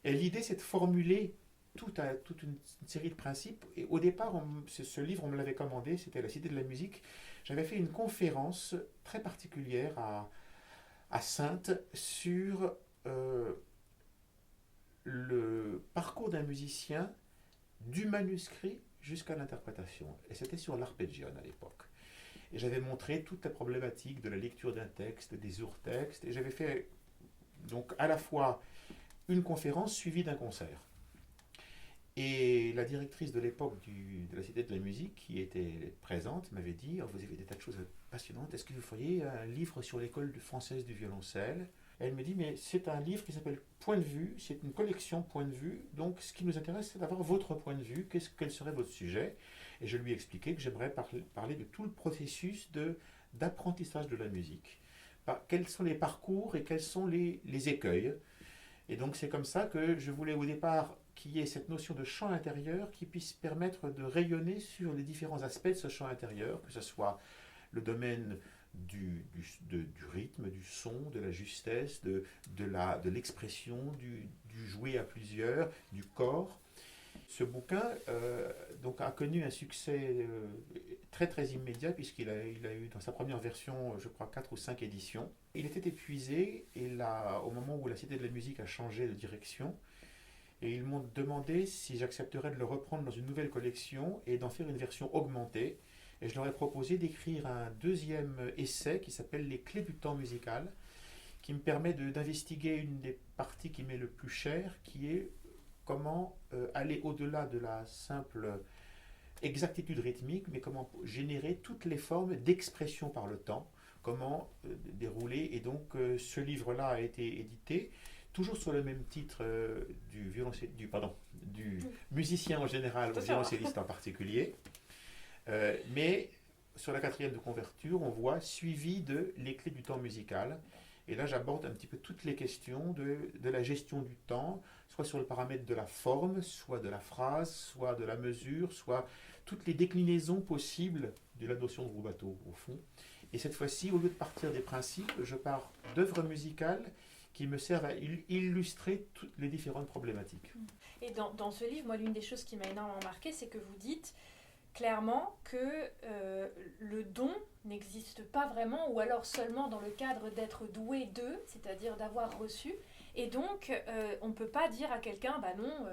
Et l'idée, c'est de formuler toute une série de principes. Et au départ, ce livre, on me l'avait commandé, c'était à la Cité de la Musique. J'avais fait une conférence très particulière à Saintes sur... le parcours d'un musicien du manuscrit jusqu'à l'interprétation. Et c'était sur l'arpeggione à l'époque. Et j'avais montré toute la problématique de la lecture d'un texte, des urtextes, et j'avais fait donc à la fois une conférence suivie d'un concert. Et la directrice de l'époque de la Cité de la Musique, qui était présente, m'avait dit, oh, vous avez des tas de choses passionnantes, est-ce que vous feriez un livre sur l'école française du violoncelle? Elle me dit, mais c'est un livre qui s'appelle Point de vue, c'est une collection Point de vue, donc ce qui nous intéresse, c'est d'avoir votre point de vue, quel serait votre sujet? Et je lui ai expliqué que j'aimerais parler de tout le processus d'apprentissage de la musique. Quels sont les parcours et quels sont les écueils? Et donc c'est comme ça que je voulais au départ qu'il y ait cette notion de champ intérieur qui puisse permettre de rayonner sur les différents aspects de ce champ intérieur, que ce soit le domaine du rythme, du son, de la justesse, de l'expression, du jouer à plusieurs, du corps. Ce bouquin donc a connu un succès très très immédiat puisqu'il a eu dans sa première version, je crois, 4 ou 5 éditions. Il était épuisé et là, au moment où la Cité de la Musique a changé de direction, et ils m'ont demandé si j'accepterais de le reprendre dans une nouvelle collection et d'en faire une version augmentée. Et je leur ai proposé d'écrire un deuxième essai qui s'appelle Les clés du temps musical, qui me permet d'investiguer une des parties qui m'est le plus chère, qui est comment aller au-delà de la simple exactitude rythmique, mais comment générer toutes les formes d'expression par le temps, comment dérouler. Et donc ce livre-là a été édité, toujours sur le même titre du musicien en général, au violoncelliste en particulier. Mais sur la 4e de couverture, on voit suivi de Les clés du temps musical. Et là, j'aborde un petit peu toutes les questions de la gestion du temps, soit sur le paramètre de la forme, soit de la phrase, soit de la mesure, soit toutes les déclinaisons possibles de la notion de rubato, au fond. Et cette fois-ci, au lieu de partir des principes, je pars d'œuvres musicales qui me servent à illustrer toutes les différentes problématiques. Et dans ce livre, moi, l'une des choses qui m'a énormément marqué, c'est que vous dites clairement que le don n'existe pas vraiment, ou alors seulement dans le cadre d'être doué d'eux, c'est-à-dire d'avoir reçu. Et donc, on ne peut pas dire à quelqu'un, bah non,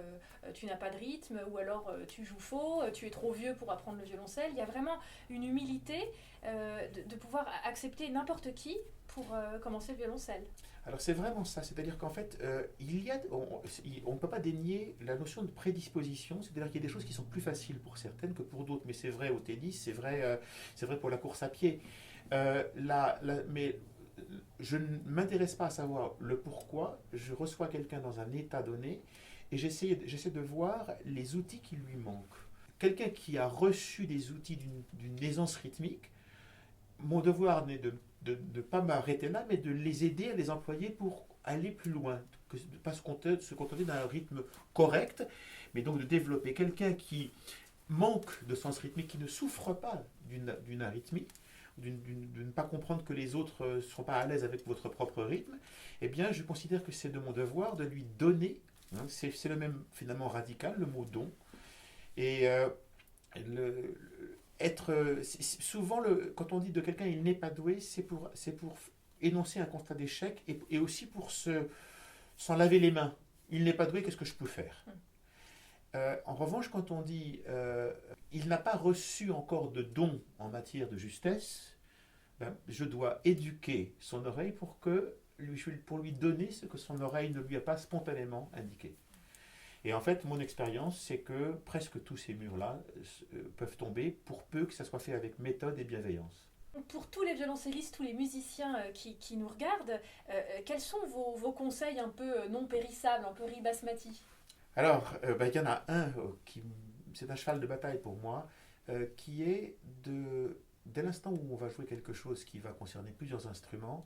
tu n'as pas de rythme, ou alors tu joues faux, tu es trop vieux pour apprendre le violoncelle. Il y a vraiment une humilité de pouvoir accepter n'importe qui pour commencer le violoncelle. Alors c'est vraiment ça, c'est-à-dire qu'en fait, on ne peut pas dénier la notion de prédisposition, c'est-à-dire qu'il y a des choses qui sont plus faciles pour certaines que pour d'autres, mais c'est vrai au tennis, c'est vrai pour la course à pied. Mais je ne m'intéresse pas à savoir le pourquoi, je reçois quelqu'un dans un état donné et j'essaie de voir les outils qui lui manquent. Quelqu'un qui a reçu des outils d'une aisance rythmique, mon devoir n'est de ne pas m'arrêter là, mais de les aider à les employer pour aller plus loin, de ne pas se contenter d'un rythme correct, mais donc de développer quelqu'un qui manque de sens rythmique, qui ne souffre pas d'une arythmie, de ne pas comprendre que les autres ne sont pas à l'aise avec votre propre rythme, eh bien je considère que c'est de mon devoir de lui donner, hein, c'est le même finalement radical, le mot don, et souvent, quand on dit de quelqu'un il n'est pas doué, c'est pour énoncer un constat d'échec et aussi pour s'en laver les mains. Il n'est pas doué, qu'est-ce que je peux faire? En revanche, quand on dit il n'a pas reçu encore de don en matière de justesse, ben, je dois éduquer son oreille pour lui donner ce que son oreille ne lui a pas spontanément indiqué. Et en fait, mon expérience, c'est que presque tous ces murs-là peuvent tomber pour peu que ça soit fait avec méthode et bienveillance. Pour tous les violoncellistes, tous les musiciens qui nous regardent, quels sont vos conseils un peu non périssables, un peu ribasmati? Alors, il y en a un, c'est un cheval de bataille pour moi, qui est dès l'instant où on va jouer quelque chose qui va concerner plusieurs instruments,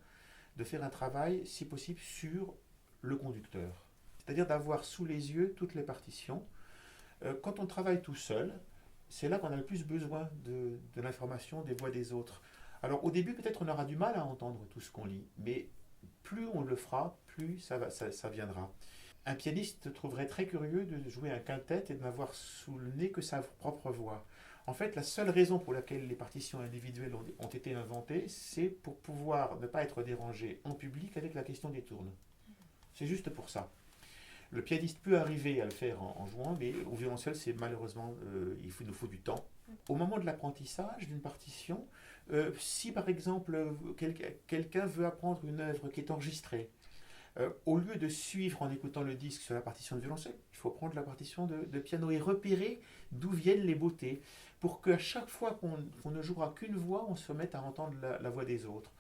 de faire un travail, si possible, sur le conducteur. C'est-à-dire d'avoir sous les yeux toutes les partitions. Quand on travaille tout seul, c'est là qu'on a le plus besoin de l'information des voix des autres. Alors au début, peut-être on aura du mal à entendre tout ce qu'on lit, mais plus on le fera, plus ça viendra. Un pianiste trouverait très curieux de jouer un quintet et de n'avoir sous le nez que sa propre voix. En fait, la seule raison pour laquelle les partitions individuelles ont été inventées, c'est pour pouvoir ne pas être dérangé en public avec la question des tournes. C'est juste pour ça. Le pianiste peut arriver à le faire en jouant, mais au violoncelle, c'est malheureusement, il nous faut du temps. Au moment de l'apprentissage d'une partition, Si par exemple quelqu'un veut apprendre une œuvre qui est enregistrée, au lieu de suivre en écoutant le disque sur la partition de violoncelle, il faut prendre la partition de piano et repérer d'où viennent les beautés, pour qu'à chaque fois qu'on ne jouera qu'une voix, on se mette à entendre la voix des autres.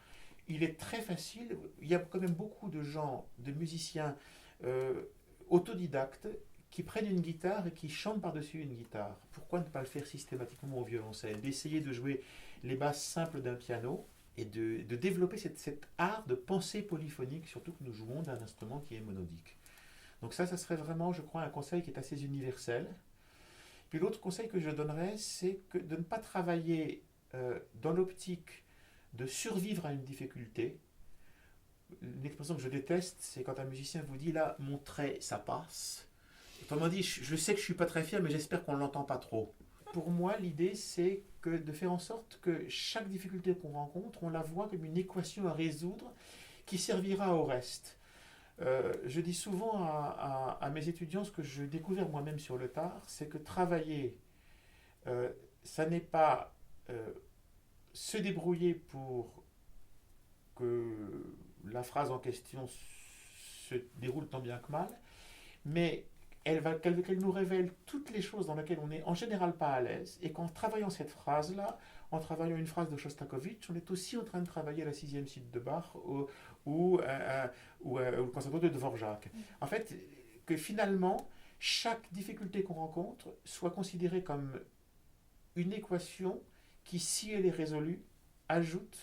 Il est très facile, il y a quand même beaucoup de gens, de musiciens euh, autodidactes, qui prennent une guitare et qui chantent par-dessus une guitare. Pourquoi ne pas le faire systématiquement au violoncelle? D'essayer de jouer les basses simples d'un piano et de développer cet art de pensée polyphonique, surtout que nous jouons d'un instrument qui est monodique. Donc ça serait vraiment, je crois, un conseil qui est assez universel. Puis l'autre conseil que je donnerais, c'est de ne pas travailler dans l'optique de survivre à une difficulté. Une expression que je déteste, c'est quand un musicien vous dit là, mon trait, ça passe. Autrement dit, je sais que je ne suis pas très fier, mais j'espère qu'on ne l'entend pas trop. Pour moi, l'idée, c'est de faire en sorte que chaque difficulté qu'on rencontre, on la voit comme une équation à résoudre qui servira au reste. Je dis souvent à mes étudiants ce que j'ai découvert moi-même sur le tard, c'est que travailler, ça n'est pas se débrouiller pour que la phrase en question se déroule tant bien que mal, mais qu'elle nous révèle toutes les choses dans lesquelles on n'est en général pas à l'aise, et qu'en travaillant cette phrase-là, en travaillant une phrase de Shostakovich, on est aussi en train de travailler la sixième suite de Bach ou le concerto de Dvorak. En fait, que finalement, chaque difficulté qu'on rencontre soit considérée comme une équation qui, si elle est résolue, ajoute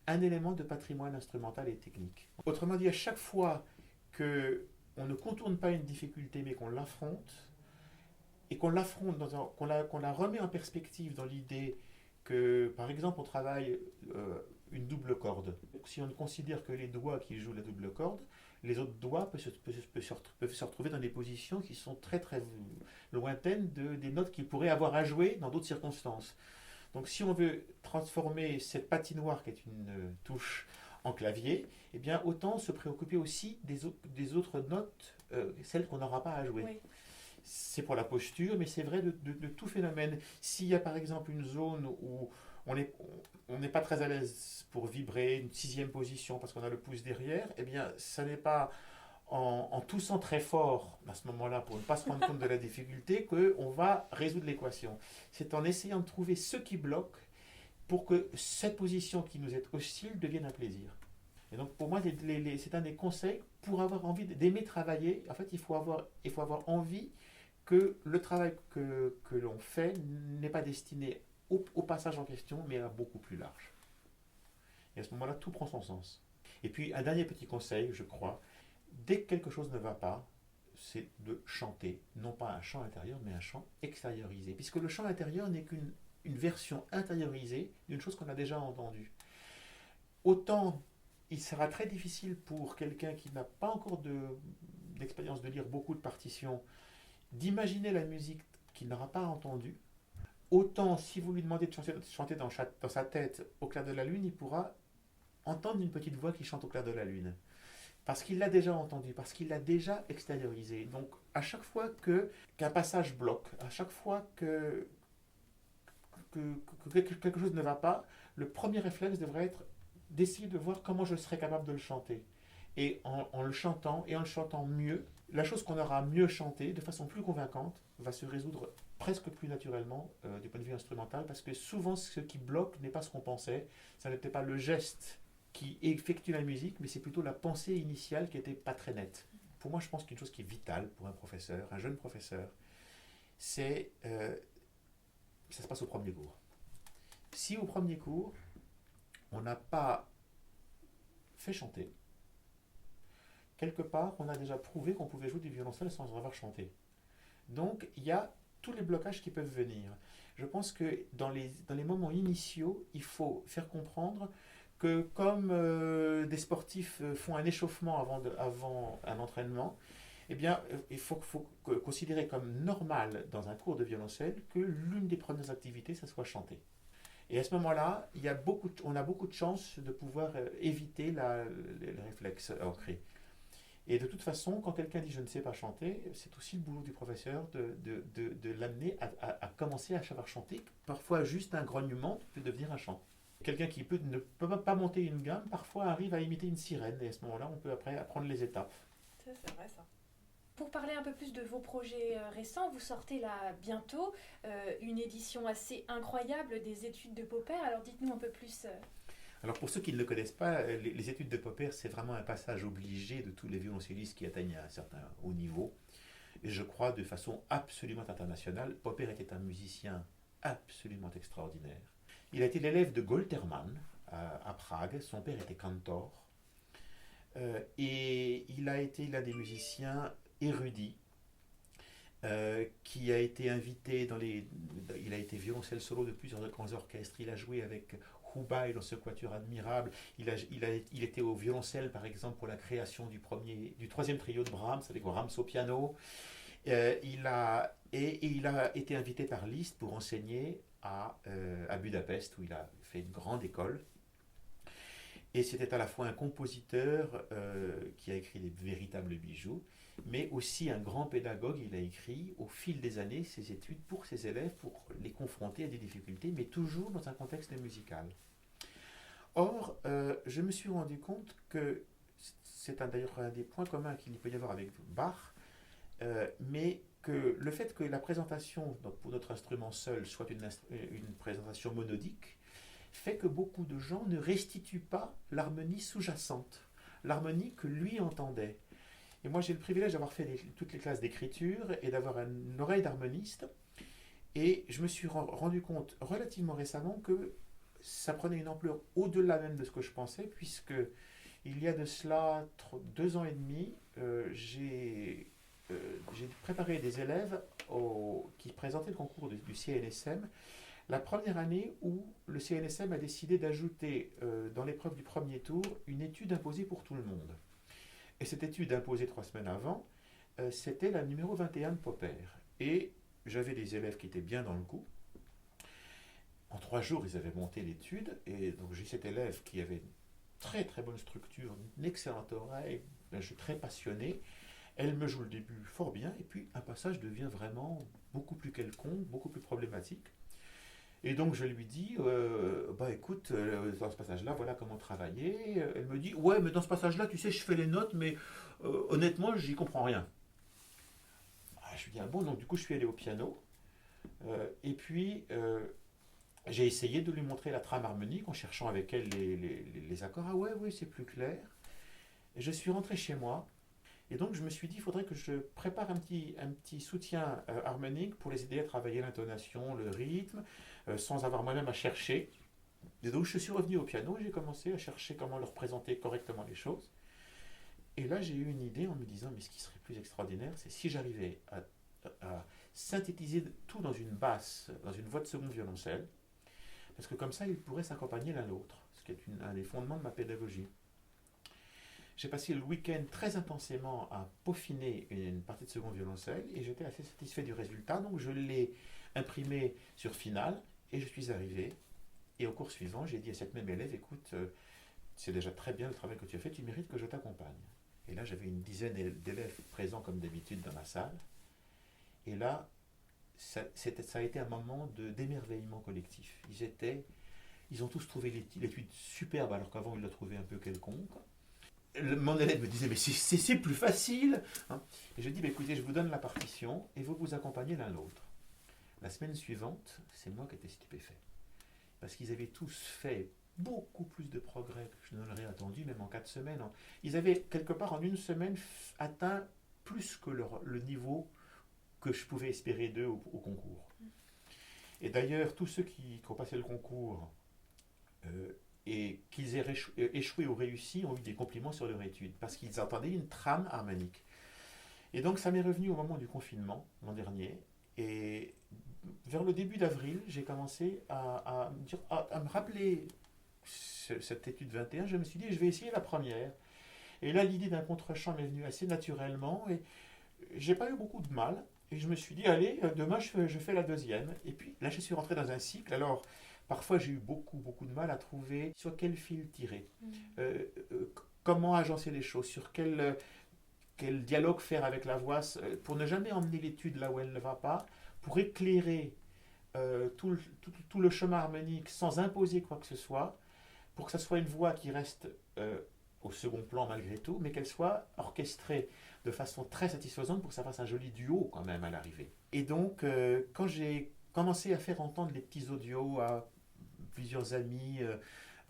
un élément de patrimoine instrumental et technique. Autrement dit, à chaque fois que on ne contourne pas une difficulté, mais qu'on l'affronte, et qu'on l'affronte, qu'on la remet en perspective dans l'idée que, par exemple, on travaille une double corde. Si on considère que les doigts qui jouent la double corde, les autres doigts peuvent se retrouver dans des positions qui sont très très lointaines des notes qu'ils pourraient avoir à jouer dans d'autres circonstances. Donc si on veut transformer cette patinoire qui est une touche en clavier, eh bien autant se préoccuper aussi des autres notes, celles qu'on n'aura pas à jouer. Oui. C'est pour la posture, mais c'est vrai de tout phénomène. S'il y a par exemple une zone où on n'est pas très à l'aise pour vibrer, une sixième position parce qu'on a le pouce derrière, eh bien ça n'est pas en toussant très fort à ce moment-là pour ne pas se rendre compte de la difficulté qu'on va résoudre l'équation. C'est en essayant de trouver ce qui bloque pour que cette position qui nous est hostile devienne un plaisir. Et donc pour moi, c'est un des conseils pour avoir envie d'aimer travailler. En fait, il faut avoir envie que le travail que l'on fait n'est pas destiné au passage en question, mais à beaucoup plus large. Et à ce moment-là, tout prend son sens. Et puis, un dernier petit conseil, je crois, dès que quelque chose ne va pas, c'est de chanter, non pas un chant intérieur, mais un chant extériorisé. Puisque le chant intérieur n'est qu'une version intériorisée d'une chose qu'on a déjà entendue. Autant il sera très difficile pour quelqu'un qui n'a pas encore d'expérience de lire beaucoup de partitions, d'imaginer la musique qu'il n'aura pas entendue, autant si vous lui demandez de chanter dans sa tête au clair de la lune, il pourra entendre une petite voix qui chante au clair de la lune. Parce qu'il l'a déjà entendu, parce qu'il l'a déjà extériorisé. Donc à chaque fois qu'un passage bloque, à chaque fois que quelque chose ne va pas, le premier réflexe devrait être d'essayer de voir comment je serais capable de le chanter. Et en le chantant, et en le chantant mieux, la chose qu'on aura mieux chanté, de façon plus convaincante, va se résoudre presque plus naturellement du point de vue instrumental, parce que souvent ce qui bloque n'est pas ce qu'on pensait, ça n'était pas le geste qui effectue la musique, mais c'est plutôt la pensée initiale qui n'était pas très nette. Pour moi, je pense qu'une chose qui est vitale pour un professeur, un jeune professeur, c'est ça se passe au premier cours. Si au premier cours, on n'a pas fait chanter, quelque part, on a déjà prouvé qu'on pouvait jouer du violoncelle sans avoir chanté. Donc, il y a tous les blocages qui peuvent venir. Je pense que dans les moments initiaux, il faut faire comprendre que comme des sportifs font un échauffement avant un entraînement, eh bien, il faut considérer comme normal dans un cours de violoncelle que l'une des premières activités, ça soit chanter. Et à ce moment-là, on a beaucoup de chances de pouvoir éviter les réflexes ancrés. Et de toute façon, quand quelqu'un dit « je ne sais pas chanter », c'est aussi le boulot du professeur de l'amener à commencer à savoir chanter. Parfois, juste un grognement peut devenir un chant. Quelqu'un qui ne peut pas monter une gamme, parfois arrive à imiter une sirène, et à ce moment-là, on peut après apprendre les étapes. Ça, c'est vrai ça. Pour parler un peu plus de vos projets récents, vous sortez là bientôt une édition assez incroyable des études de Popper. Alors dites-nous un peu plus. Alors pour ceux qui ne le connaissent pas, les études de Popper, c'est vraiment un passage obligé de tous les violoncellistes qui atteignent un certain haut niveau. Et je crois de façon absolument internationale, Popper était un musicien absolument extraordinaire. Il a été l'élève de Goltermann à Prague, son père était cantor, et il a été l'un des musiciens érudits qui a été invité dans les... Il a été violoncelle solo de plusieurs grands orchestres, il a joué avec Houbaï dans ce quatuor admirable, il était au violoncelle par exemple pour la création du troisième trio de Brahms, avec Brahms au piano. Il a été invité par Liszt pour enseigner à Budapest, où il a fait une grande école. Et c'était à la fois un compositeur qui a écrit des véritables bijoux, mais aussi un grand pédagogue. Il a écrit au fil des années ses études pour ses élèves, pour les confronter à des difficultés, mais toujours dans un contexte musical. Or, je me suis rendu compte que c'est d'ailleurs un des points communs qu'il peut y avoir avec Bach, mais que le fait que la présentation pour notre instrument seul soit une présentation monodique fait que beaucoup de gens ne restituent pas l'harmonie sous-jacente, l'harmonie que lui entendait. Et moi j'ai le privilège d'avoir fait toutes les classes d'écriture et d'avoir une oreille d'harmoniste, et je me suis rendu compte relativement récemment que ça prenait une ampleur au-delà même de ce que je pensais, puisque il y a de cela 2 ans et demi, j'ai préparé des élèves qui présentaient le concours du CNSM, la première année où le CNSM a décidé d'ajouter dans l'épreuve du premier tour une étude imposée pour tout le monde. Et cette étude imposée 3 semaines avant, c'était la numéro 21 de Popper. Et j'avais des élèves qui étaient bien dans le coup. En 3 jours, ils avaient monté l'étude, et donc j'ai cet élève qui avait une très très bonne structure, une excellente oreille, un jeu très passionné. Elle me joue le début fort bien, et puis un passage devient vraiment beaucoup plus quelconque, beaucoup plus problématique. Et donc je lui dis, bah écoute, dans ce passage-là, voilà comment travailler. Elle me dit, ouais, mais dans ce passage-là, tu sais, je fais les notes, mais honnêtement, j'y comprends rien. Je lui dis, ah bon, donc du coup, je suis allé au piano. Et puis, j'ai essayé de lui montrer la trame harmonique en cherchant avec elle les accords. Ah ouais, oui, c'est plus clair. Et je suis rentré chez moi. Et donc, je me suis dit, il faudrait que je prépare un petit soutien harmonique pour les aider à travailler l'intonation, le rythme, sans avoir moi-même à chercher. Et donc, je suis revenu au piano et j'ai commencé à chercher comment leur présenter correctement les choses. Et là, j'ai eu une idée en me disant, mais ce qui serait plus extraordinaire, c'est si j'arrivais à synthétiser tout dans une basse, dans une voix de second violoncelle, parce que comme ça, ils pourraient s'accompagner l'un l'autre, ce qui est un des fondements de ma pédagogie. J'ai passé le week-end très intensément à peaufiner une partie de second violoncelle et j'étais assez satisfait du résultat, donc je l'ai imprimé sur Final et je suis arrivé. Et au cours suivant, j'ai dit à cette même élève, écoute, c'est déjà très bien le travail que tu as fait, tu mérites que je t'accompagne. Et là, j'avais une dizaine d'élèves présents comme d'habitude dans la salle. Et là, ça a été un moment d'émerveillement collectif. Ils ont tous trouvé l'étude superbe alors qu'avant ils la trouvaient un peu quelconque. Mon élève me disait, mais c'est plus facile. Hein. Et je dis, bah, écoutez, je vous donne la partition et vous vous accompagnez l'un l'autre. La semaine suivante, c'est moi qui étais stupéfait. Parce qu'ils avaient tous fait beaucoup plus de progrès que je ne l'aurais attendu, même en 4 semaines. Ils avaient, quelque part, en une semaine, atteint plus que le niveau que je pouvais espérer d'eux au concours. Et d'ailleurs, tous ceux qui ont passé le concours et qu'ils aient échoué ou réussi ont eu des compliments sur leur étude, parce qu'ils entendaient une trame harmonique. Et donc ça m'est revenu au moment du confinement, l'an dernier, et vers le début d'avril, j'ai commencé à me rappeler cette étude 21, je me suis dit, je vais essayer la première. Et là, l'idée d'un contre-champ m'est venue assez naturellement, et j'ai pas eu beaucoup de mal, et je me suis dit, allez, demain je fais la deuxième. Et puis là, je suis rentré dans un cycle, alors parfois j'ai eu beaucoup de mal à trouver sur quel fil tirer, comment agencer les choses, sur quel dialogue faire avec la voix, pour ne jamais emmener l'étude là où elle ne va pas, pour éclairer tout le chemin harmonique sans imposer quoi que ce soit, pour que ça soit une voix qui reste au second plan malgré tout, mais qu'elle soit orchestrée de façon très satisfaisante pour que ça fasse un joli duo quand même à l'arrivée. Et donc, quand j'ai commencé à faire entendre les petits audios à plusieurs amis,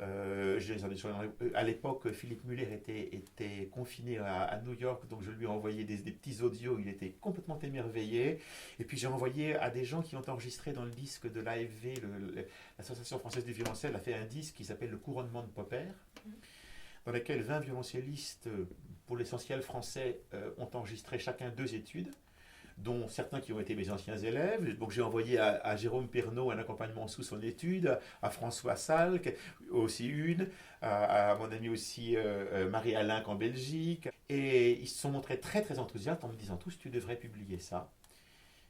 à l'époque, Philippe Muller était confiné à New York, donc je lui ai envoyé des petits audios, il était complètement émerveillé. Et puis j'ai envoyé à des gens qui ont enregistré dans le disque de l'AFV, l'Association française du violoncelle a fait un disque qui s'appelle Le Couronnement de Popper, dans lequel 20 violoncellistes, pour l'essentiel français, ont enregistré chacun 2 études, dont certains qui ont été mes anciens élèves. Donc j'ai envoyé à Jérôme Pernaut un accompagnement sous son étude, à François Salk aussi une, à mon ami aussi Marie-Alain en Belgique. Et ils se sont montrés très très enthousiastes en me disant tous tu devrais publier ça.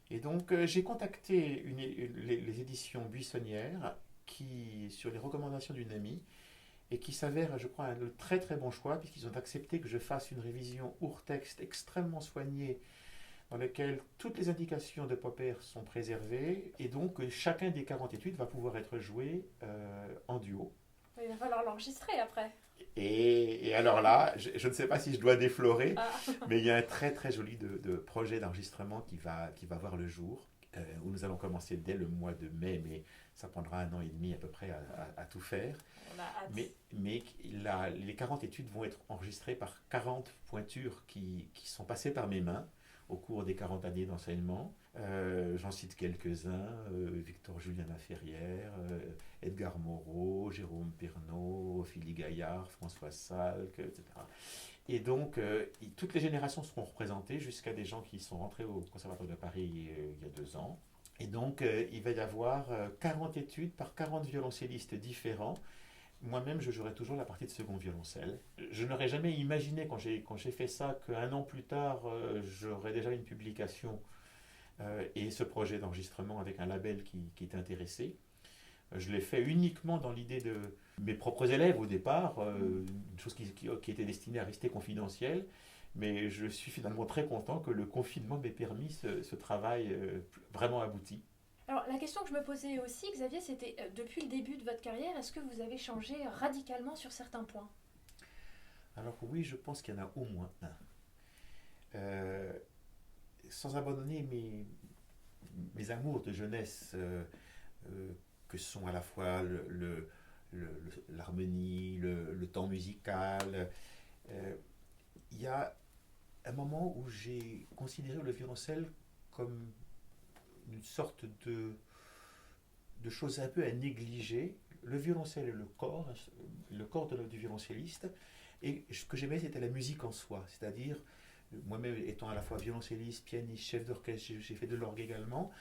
Et donc j'ai contacté les éditions Buissonnières qui, sur les recommandations d'une amie, et qui s'avère, je crois, un très très bon choix, puisqu'ils ont accepté que je fasse une révision ur-texte extrêmement soignée dans lequel toutes les indications de Popper sont préservées, et donc chacun des 40 études va pouvoir être joué en duo. Il va falloir l'enregistrer après. Et alors là, je ne sais pas si je dois déflorer, Ah. mais il y a un très très joli de projet d'enregistrement qui va voir le jour, où nous allons commencer dès le mois de mai, mais ça prendra 1 an et demi à peu près à tout faire. On a hâte. Mais les 40 études vont être enregistrées par 40 pointures qui sont passées par mes mains au cours des 40 années d'enseignement. J'en cite quelques-uns, Victor Julien Laferrière, Edgar Moreau, Jérôme Pernaut, Philippe Gaillard, François Salk, etc. Et donc, toutes les générations seront représentées jusqu'à des gens qui sont rentrés au Conservatoire de Paris il y a 2 ans. Et donc, il va y avoir 40 études par 40 violoncellistes différents. Moi-même, je jouerai toujours la partie de second violoncelle. Je n'aurais jamais imaginé, quand j'ai fait ça, qu'un an plus tard, j'aurais déjà une publication et ce projet d'enregistrement avec un label qui est intéressé. Je l'ai fait uniquement dans l'idée de mes propres élèves au départ, une chose qui était destinée à rester confidentielle. Mais je suis finalement très content que le confinement m'ait permis ce travail vraiment abouti. Alors, la question que je me posais aussi, Xavier, c'était depuis le début de votre carrière, est-ce que vous avez changé radicalement sur certains points? Alors oui, je pense qu'il y en a au moins un. Sans abandonner mes amours de jeunesse, que sont à la fois l'harmonie, le temps musical, il y a un moment où j'ai considéré le violoncelle comme une sorte de chose un peu à négliger. Le violoncelle et le corps du violoncelliste, et ce que j'aimais c'était la musique en soi, c'est-à-dire moi-même étant à la fois violoncelliste, pianiste, chef d'orchestre, j'ai fait de l'orgue également,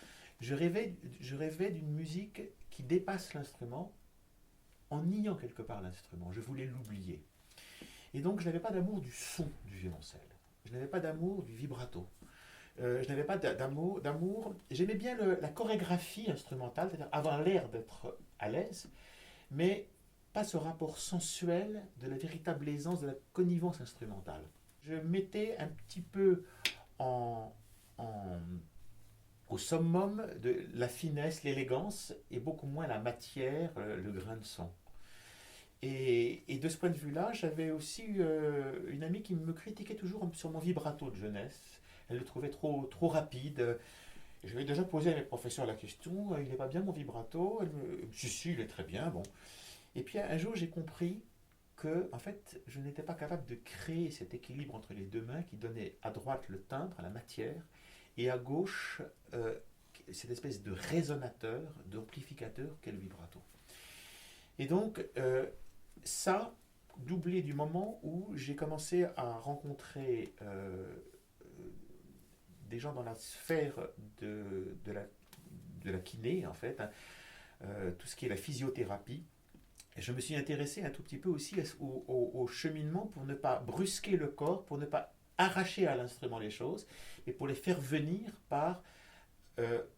je rêvais d'une musique qui dépasse l'instrument en niant quelque part l'instrument, je voulais l'oublier. Et donc je n'avais pas d'amour du son du violoncelle, je n'avais pas d'amour du vibrato. Je n'avais pas d'amour. J'aimais bien la chorégraphie instrumentale, c'est-à-dire avoir l'air d'être à l'aise, mais pas ce rapport sensuel de la véritable aisance, de la connivence instrumentale. Je mettais un petit peu en, en- au summum de la finesse, l'élégance, et beaucoup moins la matière, le grain de son. Et de ce point de vue-là, j'avais aussi une amie qui me critiquait toujours sur mon vibrato de jeunesse. Elle le trouvait trop rapide. Je lui ai déjà posé à mes professeurs la question, il n'est pas bien mon vibrato? Elle me si, il est très bien, bon. Et puis un jour, j'ai compris que, en fait, je n'étais pas capable de créer cet équilibre entre les 2 mains qui donnait à droite le timbre, la matière, et à gauche cette espèce de résonateur, d'amplificateur qu'est le vibrato. Et donc, ça, doublé du moment où j'ai commencé à rencontrer des gens dans la sphère de la kiné, en fait, hein, tout ce qui est la physiothérapie. Et je me suis intéressé un tout petit peu aussi au cheminement pour ne pas brusquer le corps, pour ne pas arracher à l'instrument les choses, et pour les faire venir par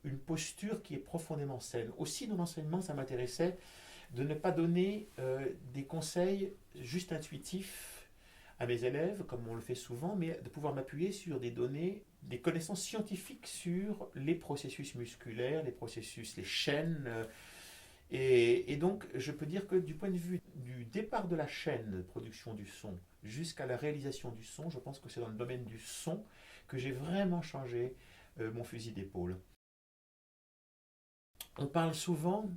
une posture qui est profondément saine. Aussi, dans l'enseignement, ça m'intéressait de ne pas donner des conseils juste intuitifs à mes élèves, comme on le fait souvent, mais de pouvoir m'appuyer sur des données, des connaissances scientifiques sur les processus musculaires, les processus, les chaînes. Et donc, je peux dire que du point de vue du départ de la chaîne de production du son jusqu'à la réalisation du son, je pense que c'est dans le domaine du son que j'ai vraiment changé mon fusil d'épaule. On parle souvent,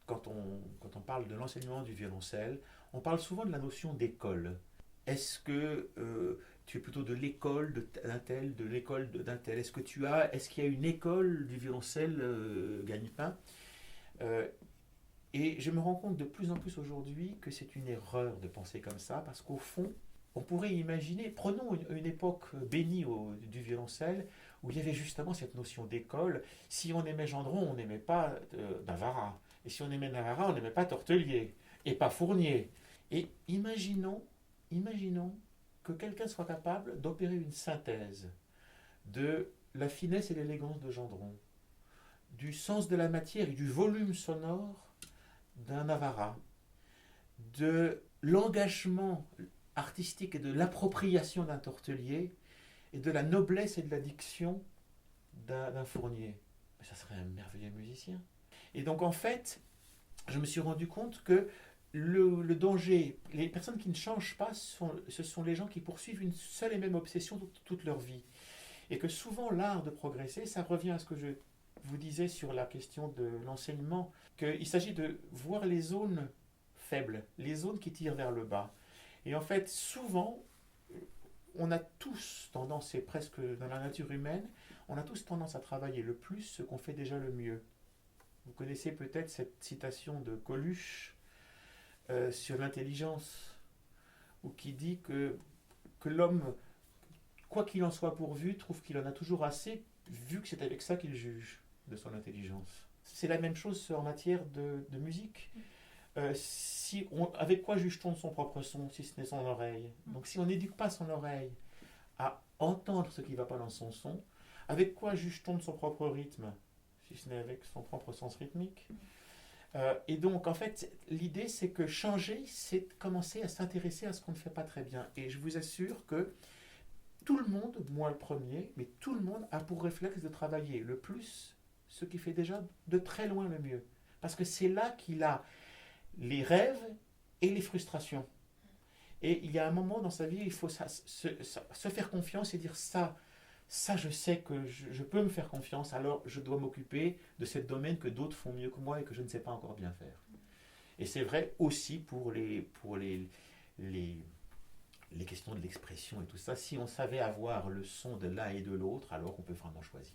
quand on parle de l'enseignement du violoncelle, on parle souvent de la notion d'école. Est-ce que tu es plutôt de l'école d'un tel, de l'école d'un tel? Est-ce qu'il y a une école du violoncelle gagne-pain? Et je me rends compte de plus en plus aujourd'hui que c'est une erreur de penser comme ça, parce qu'au fond, on pourrait imaginer, prenons une époque bénie du violoncelle, où il y avait justement cette notion d'école. Si on aimait Gendron, on n'aimait pas Navarra. Et si on aimait Navarra, on n'aimait pas Tortelier, et pas Fournier. Et imaginons que quelqu'un soit capable d'opérer une synthèse de la finesse et l'élégance de Gendron, du sens de la matière et du volume sonore d'un Navarra, de l'engagement artistique et de l'appropriation d'un Tortelier, et de la noblesse et de la diction d'un Fournier. Ça serait un merveilleux musicien. Et donc en fait, je me suis rendu compte que le danger, les personnes qui ne changent pas, ce sont les gens qui poursuivent une seule et même obsession toute leur vie. Et que souvent l'art de progresser, ça revient à ce que je vous disais sur la question de l'enseignement, qu'il s'agit de voir les zones faibles, les zones qui tirent vers le bas. Et en fait, souvent, on a tous tendance, c'est presque dans la nature humaine, on a tous tendance à travailler le plus ce qu'on fait déjà le mieux. Vous connaissez peut-être cette citation de Coluche sur l'intelligence, où qui dit que l'homme, quoi qu'il en soit pourvu, trouve qu'il en a toujours assez, vu que c'est avec ça qu'il juge de son intelligence. C'est la même chose en matière de musique. Avec quoi juge-t-on de son propre son, si ce n'est son oreille? Donc si on n'éduque pas son oreille à entendre ce qui ne va pas dans son son, avec quoi juge-t-on de son propre rythme, si ce n'est avec son propre sens rythmique? Et donc en fait, l'idée c'est que changer, c'est commencer à s'intéresser à ce qu'on ne fait pas très bien. Et je vous assure que tout le monde, moi le premier, mais tout le monde a pour réflexe de travailler le plus ce qui fait déjà de très loin le mieux. Parce que c'est là qu'il a les rêves et les frustrations. Et il y a un moment dans sa vie, il faut se faire confiance et dire ça je sais que je peux me faire confiance, alors je dois m'occuper de ce domaine que d'autres font mieux que moi et que je ne sais pas encore bien faire. Et c'est vrai aussi pour les questions de l'expression et tout ça. Si on savait avoir le son de l'un et de l'autre, alors on peut vraiment choisir.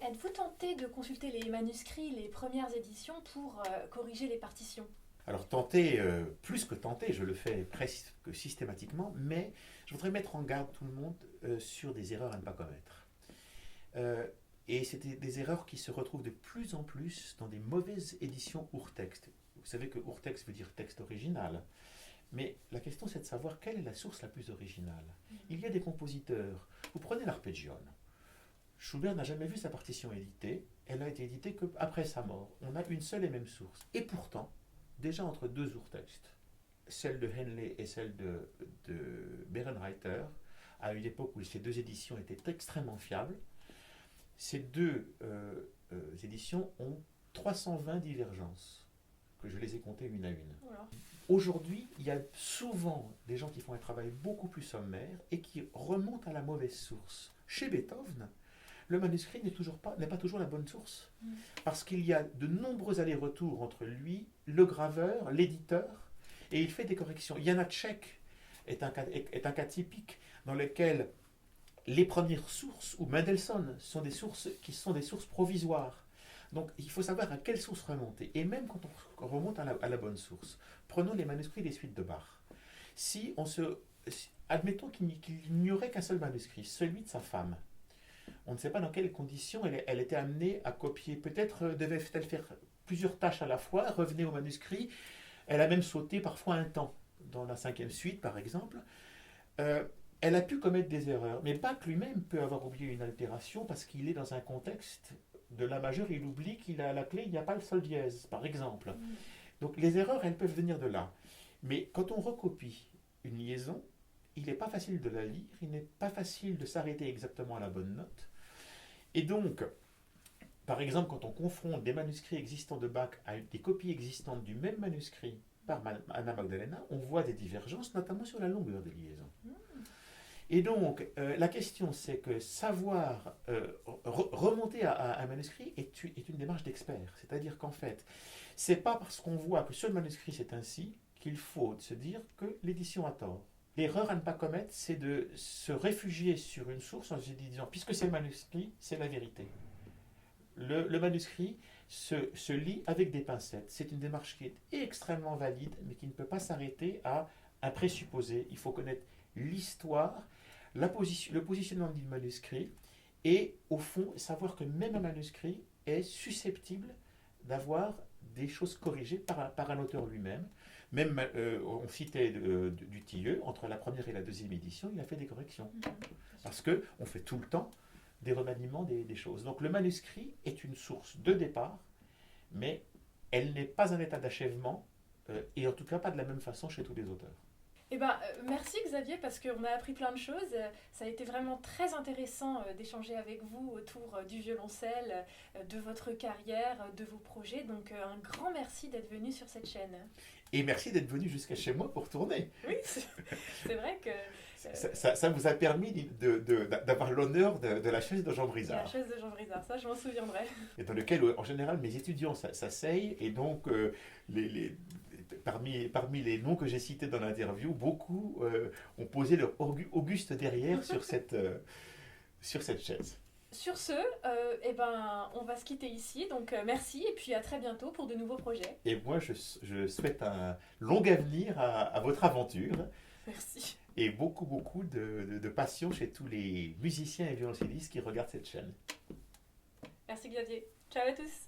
Êtes-vous tenté de consulter les manuscrits, les premières éditions pour corriger les partitions? Alors tenter, plus que tenter, je le fais presque systématiquement, mais je voudrais mettre en garde tout le monde sur des erreurs à ne pas commettre. Et c'est des erreurs qui se retrouvent de plus en plus dans des mauvaises éditions Urtext. Vous savez que Urtext veut dire texte original. Mais la question c'est de savoir quelle est la source la plus originale. Il y a des compositeurs. Vous prenez l'arpeggione. Schubert n'a jamais vu sa partition éditée. Elle a été éditée qu'après sa mort. On a une seule et même source. Et pourtant, déjà entre deux Urtextes, celle de Henley et celle de Berenreiter, à une époque où ces deux éditions étaient extrêmement fiables, ces deux éditions ont 320 divergences, que je les ai comptées une à une. Voilà. Aujourd'hui, il y a souvent des gens qui font un travail beaucoup plus sommaire et qui remontent à la mauvaise source. Chez Beethoven, le manuscrit n'est pas toujours la bonne source. Parce qu'il y a de nombreux allers-retours entre lui, le graveur, l'éditeur, et il fait des corrections. Janáček est un cas typique dans lequel les premières sources, ou Mendelssohn, sont des sources provisoires. Donc il faut savoir à quelle source remonter. Et même quand on remonte à la bonne source, prenons les manuscrits des suites de Bach. Admettons qu'il n'y aurait qu'un seul manuscrit, celui de sa femme. On ne sait pas dans quelles conditions elle était amenée à copier. Peut-être devait-elle faire plusieurs tâches à la fois, revenait au manuscrit. Elle a même sauté parfois un temps. Dans la 5e suite, par exemple. Elle a pu commettre des erreurs. Mais Bach lui-même peut avoir oublié une altération parce qu'il est dans un contexte de la majeure. Il oublie qu'il a à la clé, il n'y a pas le sol dièse, par exemple. Donc les erreurs, elles peuvent venir de là. Mais quand on recopie une liaison, il n'est pas facile de la lire, il n'est pas facile de s'arrêter exactement à la bonne note. Et donc, par exemple, quand on confronte des manuscrits existants de Bach à des copies existantes du même manuscrit par Anna Magdalena, on voit des divergences, notamment sur la longueur des liaisons. Et donc, la question, c'est que savoir remonter à un manuscrit est une démarche d'expert. C'est-à-dire qu'en fait, c'est pas parce qu'on voit que sur le manuscrit c'est ainsi qu'il faut se dire que l'édition a tort. L'erreur à ne pas commettre, c'est de se réfugier sur une source en se disant, puisque c'est le manuscrit, c'est la vérité. Le manuscrit se lit avec des pincettes. C'est une démarche qui est extrêmement valide, mais qui ne peut pas s'arrêter à un présupposé. Il faut connaître l'histoire, le positionnement du manuscrit, et au fond, savoir que même un manuscrit est susceptible d'avoir des choses corrigées par un auteur lui-même. Même, on citait du Tilleux, entre la première et la deuxième édition, il a fait des corrections. Parce qu'on fait tout le temps des remaniements des choses. Donc le manuscrit est une source de départ, mais elle n'est pas un état d'achèvement, et en tout cas pas de la même façon chez tous les auteurs. Eh ben, merci Xavier, parce qu'on a appris plein de choses. Ça a été vraiment très intéressant d'échanger avec vous autour du violoncelle, de votre carrière, de vos projets. Donc un grand merci d'être venu sur cette chaîne. Et merci d'être venu jusqu'à chez moi pour tourner. Oui, c'est vrai que... Ça vous a permis d'avoir l'honneur de la chaise de Jean Brizard. La chaise de Jean Brizard, ça je m'en souviendrai. Et dans lequel, en général, mes étudiants s'asseyent, et donc parmi les noms que j'ai cités dans l'interview, beaucoup ont posé leur auguste derrière sur cette chaise. Sur ce, eh ben, on va se quitter ici. Donc merci et puis à très bientôt pour de nouveaux projets. Et moi, je souhaite un long avenir à votre aventure. Merci. Et beaucoup de passion chez tous les musiciens et violoncellistes qui regardent cette chaîne. Merci Xavier. Ciao à tous.